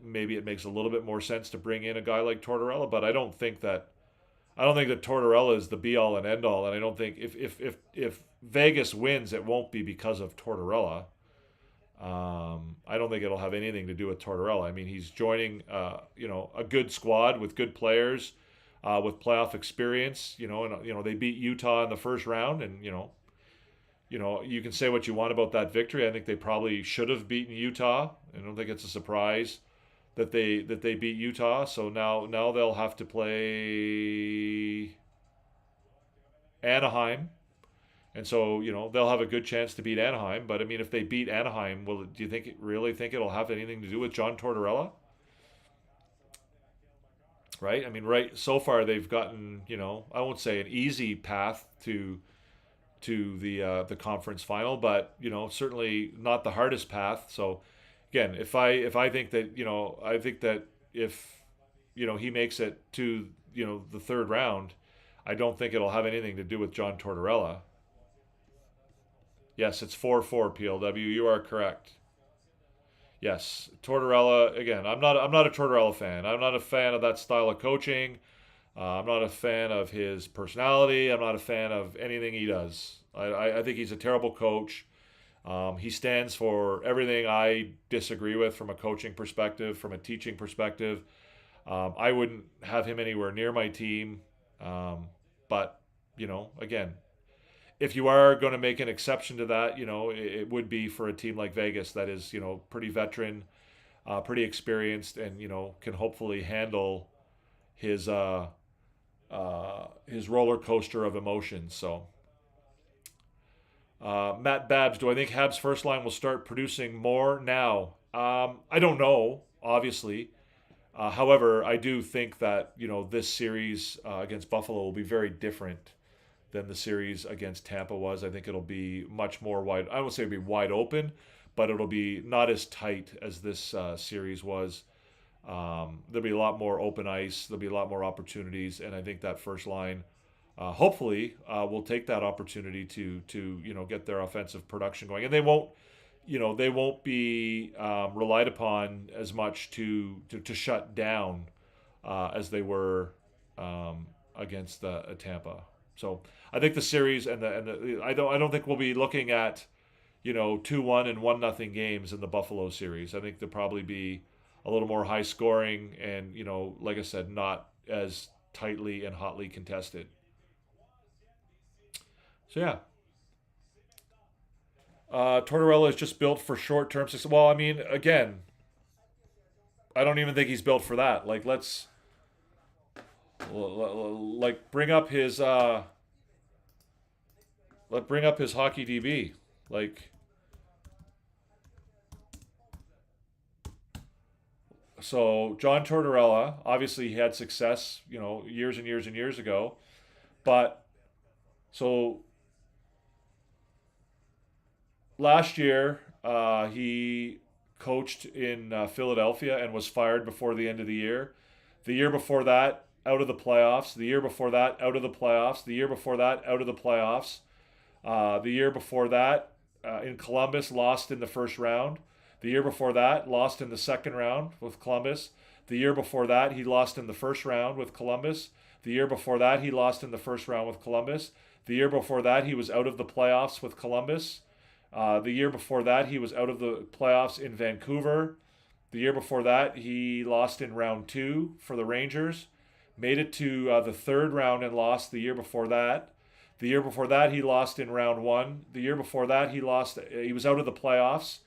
maybe it makes a little bit more sense to bring in a guy like Tortorella. But I don't think that Tortorella is the be all and end all. And I don't think if Vegas wins, it won't be because of Tortorella. I don't think it'll have anything to do with Tortorella. I mean, he's joining, a good squad with good players, with playoff experience. And they beat Utah in the first round, and you can say what you want about that victory. I think they probably should have beaten Utah. I don't think it's a surprise that they beat Utah. So now they'll have to play Anaheim. And so, they'll have a good chance to beat Anaheim. But, I mean, if they beat Anaheim, do you really think it'll have anything to do with John Tortorella? Right? I mean, so far they've gotten, I won't say an easy path to the conference final, but, certainly not the hardest path. So, again, if I think that, I think that if, he makes it to, the third round, I don't think it'll have anything to do with John Tortorella. Yes, it's 4-4 PLW. You are correct. Yes, Tortorella. Again, I'm not a Tortorella fan. I'm not a fan of that style of coaching. I'm not a fan of his personality. I'm not a fan of anything he does. I think he's a terrible coach. He stands for everything I disagree with from a coaching perspective, from a teaching perspective. I wouldn't have him anywhere near my team. But, again, if you are going to make an exception to that, it would be for a team like Vegas that is, pretty veteran, pretty experienced, and, can hopefully handle his roller coaster of emotions. So, Matt Babs, do I think Habs' first line will start producing more now? I don't know, obviously. However, I do think that, this series against Buffalo will be very different than the series against Tampa was. I think it'll be much more wide. I won't say it'll be wide open, but it'll be not as tight as this series was. There'll be a lot more open ice. There'll be a lot more opportunities, and I think that first line, hopefully, will take that opportunity to get their offensive production going, and they won't be relied upon as much to shut down as they were against Tampa. So I think the series and I don't think we'll be looking at 2-1 and 1-0 games in the Buffalo series. I think there'll probably be a little more high scoring and like I said, not as tightly and hotly contested. So yeah. Tortorella is just built for short-term success. Well, I mean, again, I don't even think he's built for that. Like, let's bring up his hockey DB. Like, so John Tortorella, obviously he had success, years and years and years ago, but so last year, he coached in Philadelphia and was fired before the end of the year. The year before that, out of the playoffs. The year before that, out of the playoffs. The year before that, out of the playoffs. The year before that, in Columbus, lost in the first round. The year before that, lost in the second round with Columbus. The year before that, he lost in the first round with Columbus. The year before that, he lost in the first round with Columbus. The year before that, he was out of the playoffs with Columbus. The year before that, he was out of the playoffs in Vancouver. The year before that, he lost in round 2 for the Rangers. Made it to the third round and lost the year before that. The year before that, he lost in round 1. The year before that, he was out of the playoffs.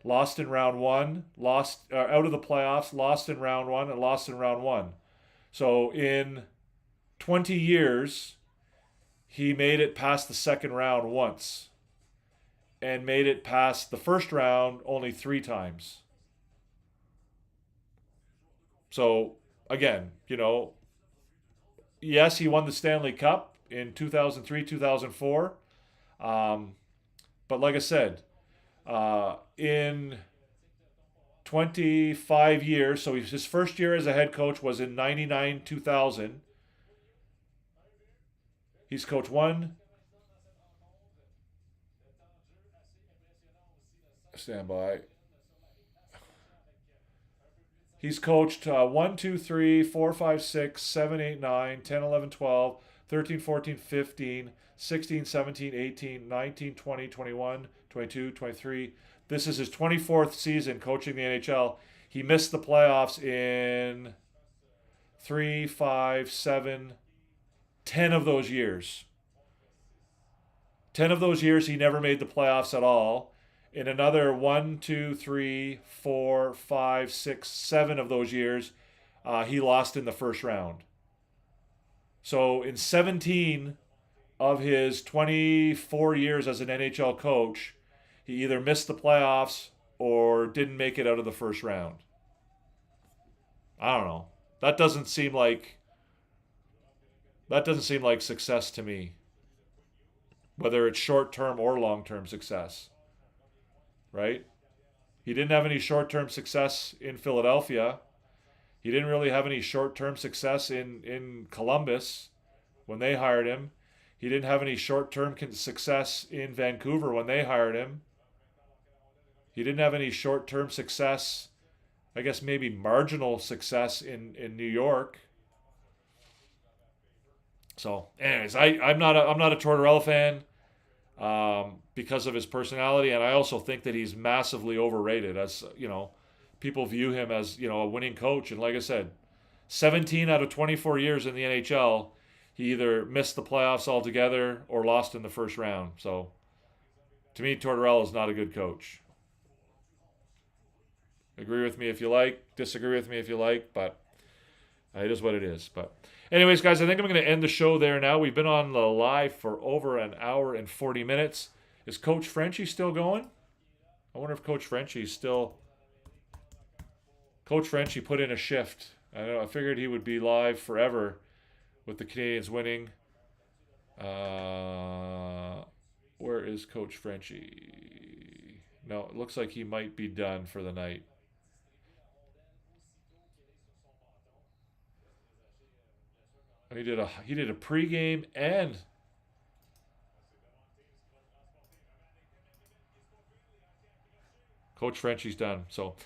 Lost in round 1. Out of the playoffs. Lost in round 1 and lost in round 1. So in 20 years, he made it past the second round once. And made it past the first round only 3 times. So, again, yes, he won the Stanley Cup in 2003, 2004. But like I said, in 25 years, so his first year as a head coach was in 99, 2000. He's coached one. Stand by. He's coached 1, 2, 3, 4, 5, 6, 7, 8, 9, 10, 11, 12, 13, 14, 15, 16, 17, 18, 19, 20, 21, 22, 23. This is his 24th season coaching the NHL. He missed the playoffs in 3, 5, 7, 10 of those years. 10 of those years he never made the playoffs at all. In another 1, 2, 3, 4, 5, 6, 7 of those years, he lost in the first round. So in 17 of his 24 years as an NHL coach, he either missed the playoffs or didn't make it out of the first round. I don't know. That doesn't seem like success to me. Whether it's short-term or long-term success. Right? He didn't have any short-term success in Philadelphia. He didn't really have any short-term success in Columbus when they hired him. He didn't have any short-term success in Vancouver when they hired him. He didn't have any short-term success, I guess maybe marginal success in New York. So, anyways, I'm not a Tortorella fan. Because of his personality, and I also think that he's massively overrated. As people view him as a winning coach, and like I said, 17 out of 24 years in the NHL, he either missed the playoffs altogether or lost in the first round. So, to me, Tortorella is not a good coach. Agree with me if you like, disagree with me if you like, but it is what it is. But anyways, guys, I think I'm going to end the show there now. We've been on the live for over an hour and 40 minutes. Is Coach Frenchie still going? I wonder if Coach Frenchie's still... Coach Frenchie put in a shift. I know. I figured he would be live forever with the Canadiens winning. Where is Coach Frenchie? No, it looks like he might be done for the night. He did a pregame and Coach Frenchie's done. So,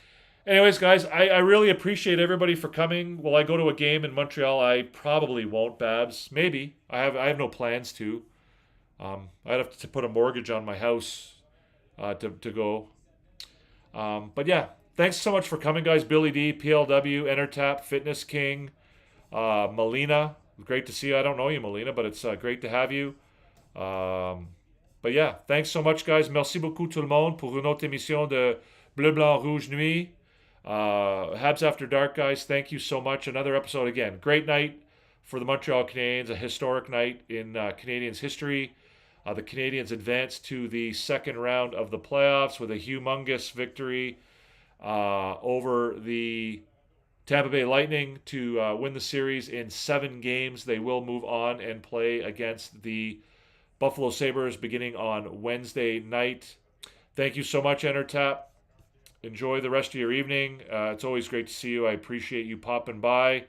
anyways, guys, I really appreciate everybody for coming. Will I go to a game in Montreal? I probably won't, Babs. Maybe. I have no plans to. I'd have to put a mortgage on my house to go. But yeah, thanks so much for coming, guys. Billy D, PLW, Entertap, Fitness King, Melina. Great to see you. I don't know you, Melina, but it's great to have you. But yeah, thanks so much, guys. Merci beaucoup tout le monde pour une autre émission de Bleu, Blanc, Rouge, Nuit. Habs After Dark, guys. Thank you so much. Another episode again. Great night for the Montreal Canadiens. A historic night in Canadiens history. The Canadiens advanced to the second round of the playoffs with a humongous victory over the Tampa Bay Lightning to win the series in 7 games. They will move on and play against the Buffalo Sabres beginning on Wednesday night. Thank you so much, Entertap. enjoy the rest of your evening. It's always great to see you. I appreciate you popping by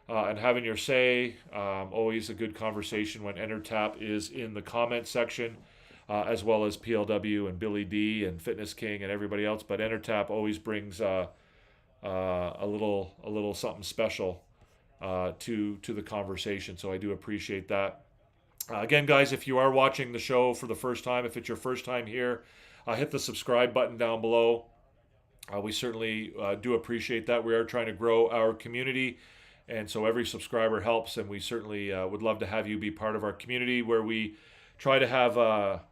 and having your say. Always a good conversation when Enter Tap is in the comment section, as well as PLW and Billy D and Fitness King and everybody else. But Enter Tap always brings a little something special to the conversation. So I do appreciate that. Again, guys, if you are watching the show for the first time, if it's your first time here, hit the subscribe button down below. We certainly do appreciate that. We are trying to grow our community, and so every subscriber helps, and we certainly would love to have you be part of our community where we try to have a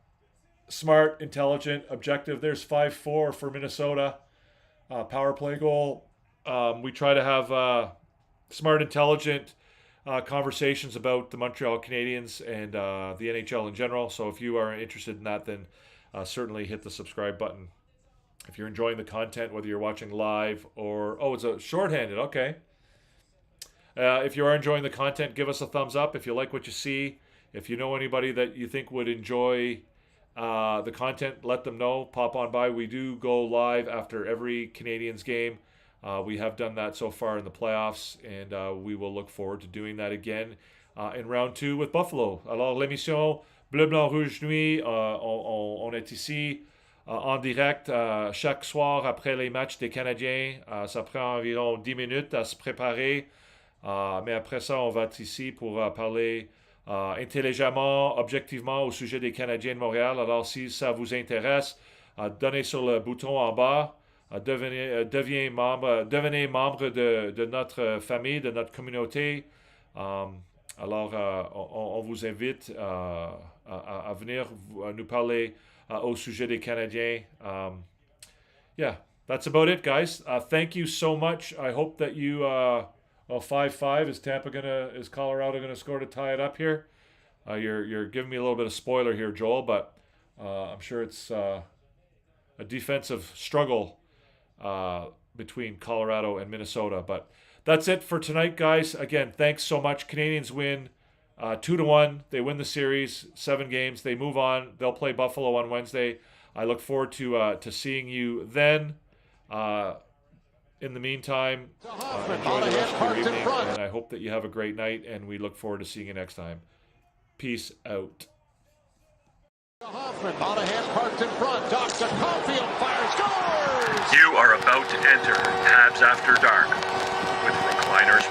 smart, intelligent, objective. There's 5-4 for Minnesota. Power play goal. We try to have smart, intelligent conversations about the Montreal Canadiens and the NHL in general. So if you are interested in that, then certainly hit the subscribe button. If you're enjoying the content, whether you're watching live or... Oh, it's a shorthanded. Okay. If you are enjoying the content, give us a thumbs up. If you like what you see, if you know anybody that you think would enjoy the content, let them know. Pop on by. We do go live after every Canadiens game. We have done that so far in the playoffs, and we will look forward to doing that again in round 2 with Buffalo. Alors, l'émission Bleu, Blanc, Rouge, Nuit, on est ici en direct chaque soir après les matchs des Canadiens. Ça prend environ 10 minutes à se préparer, mais après ça, on va être ici pour parler intelligemment, objectivement au sujet des Canadiens de Montréal. Alors, si ça vous intéresse, donnez sur le bouton en bas. Devenez membre de notre famille, de notre communauté. Alors, on vous invite à venir nous parler au sujet des Canadiens. Yeah, that's about it, guys. Thank you so much. I hope that you... 5-5. Is Colorado gonna score to tie it up here? You're giving me a little bit of spoiler here, Joel, but I'm sure it's a defensive struggle between Colorado and Minnesota. But that's it for tonight, guys. Again, thanks so much. Canadiens win 2-1. They win the series, 7 games. They move on. They'll play Buffalo on Wednesday. I look forward to seeing you then. In the meantime, enjoy the rest of your evening, and I hope that you have a great night, and we look forward to seeing you next time. Peace out. Hoffman, Monahan parked in front. Dr. Caulfield fires, scores! You are about to enter Habs After Dark with recliners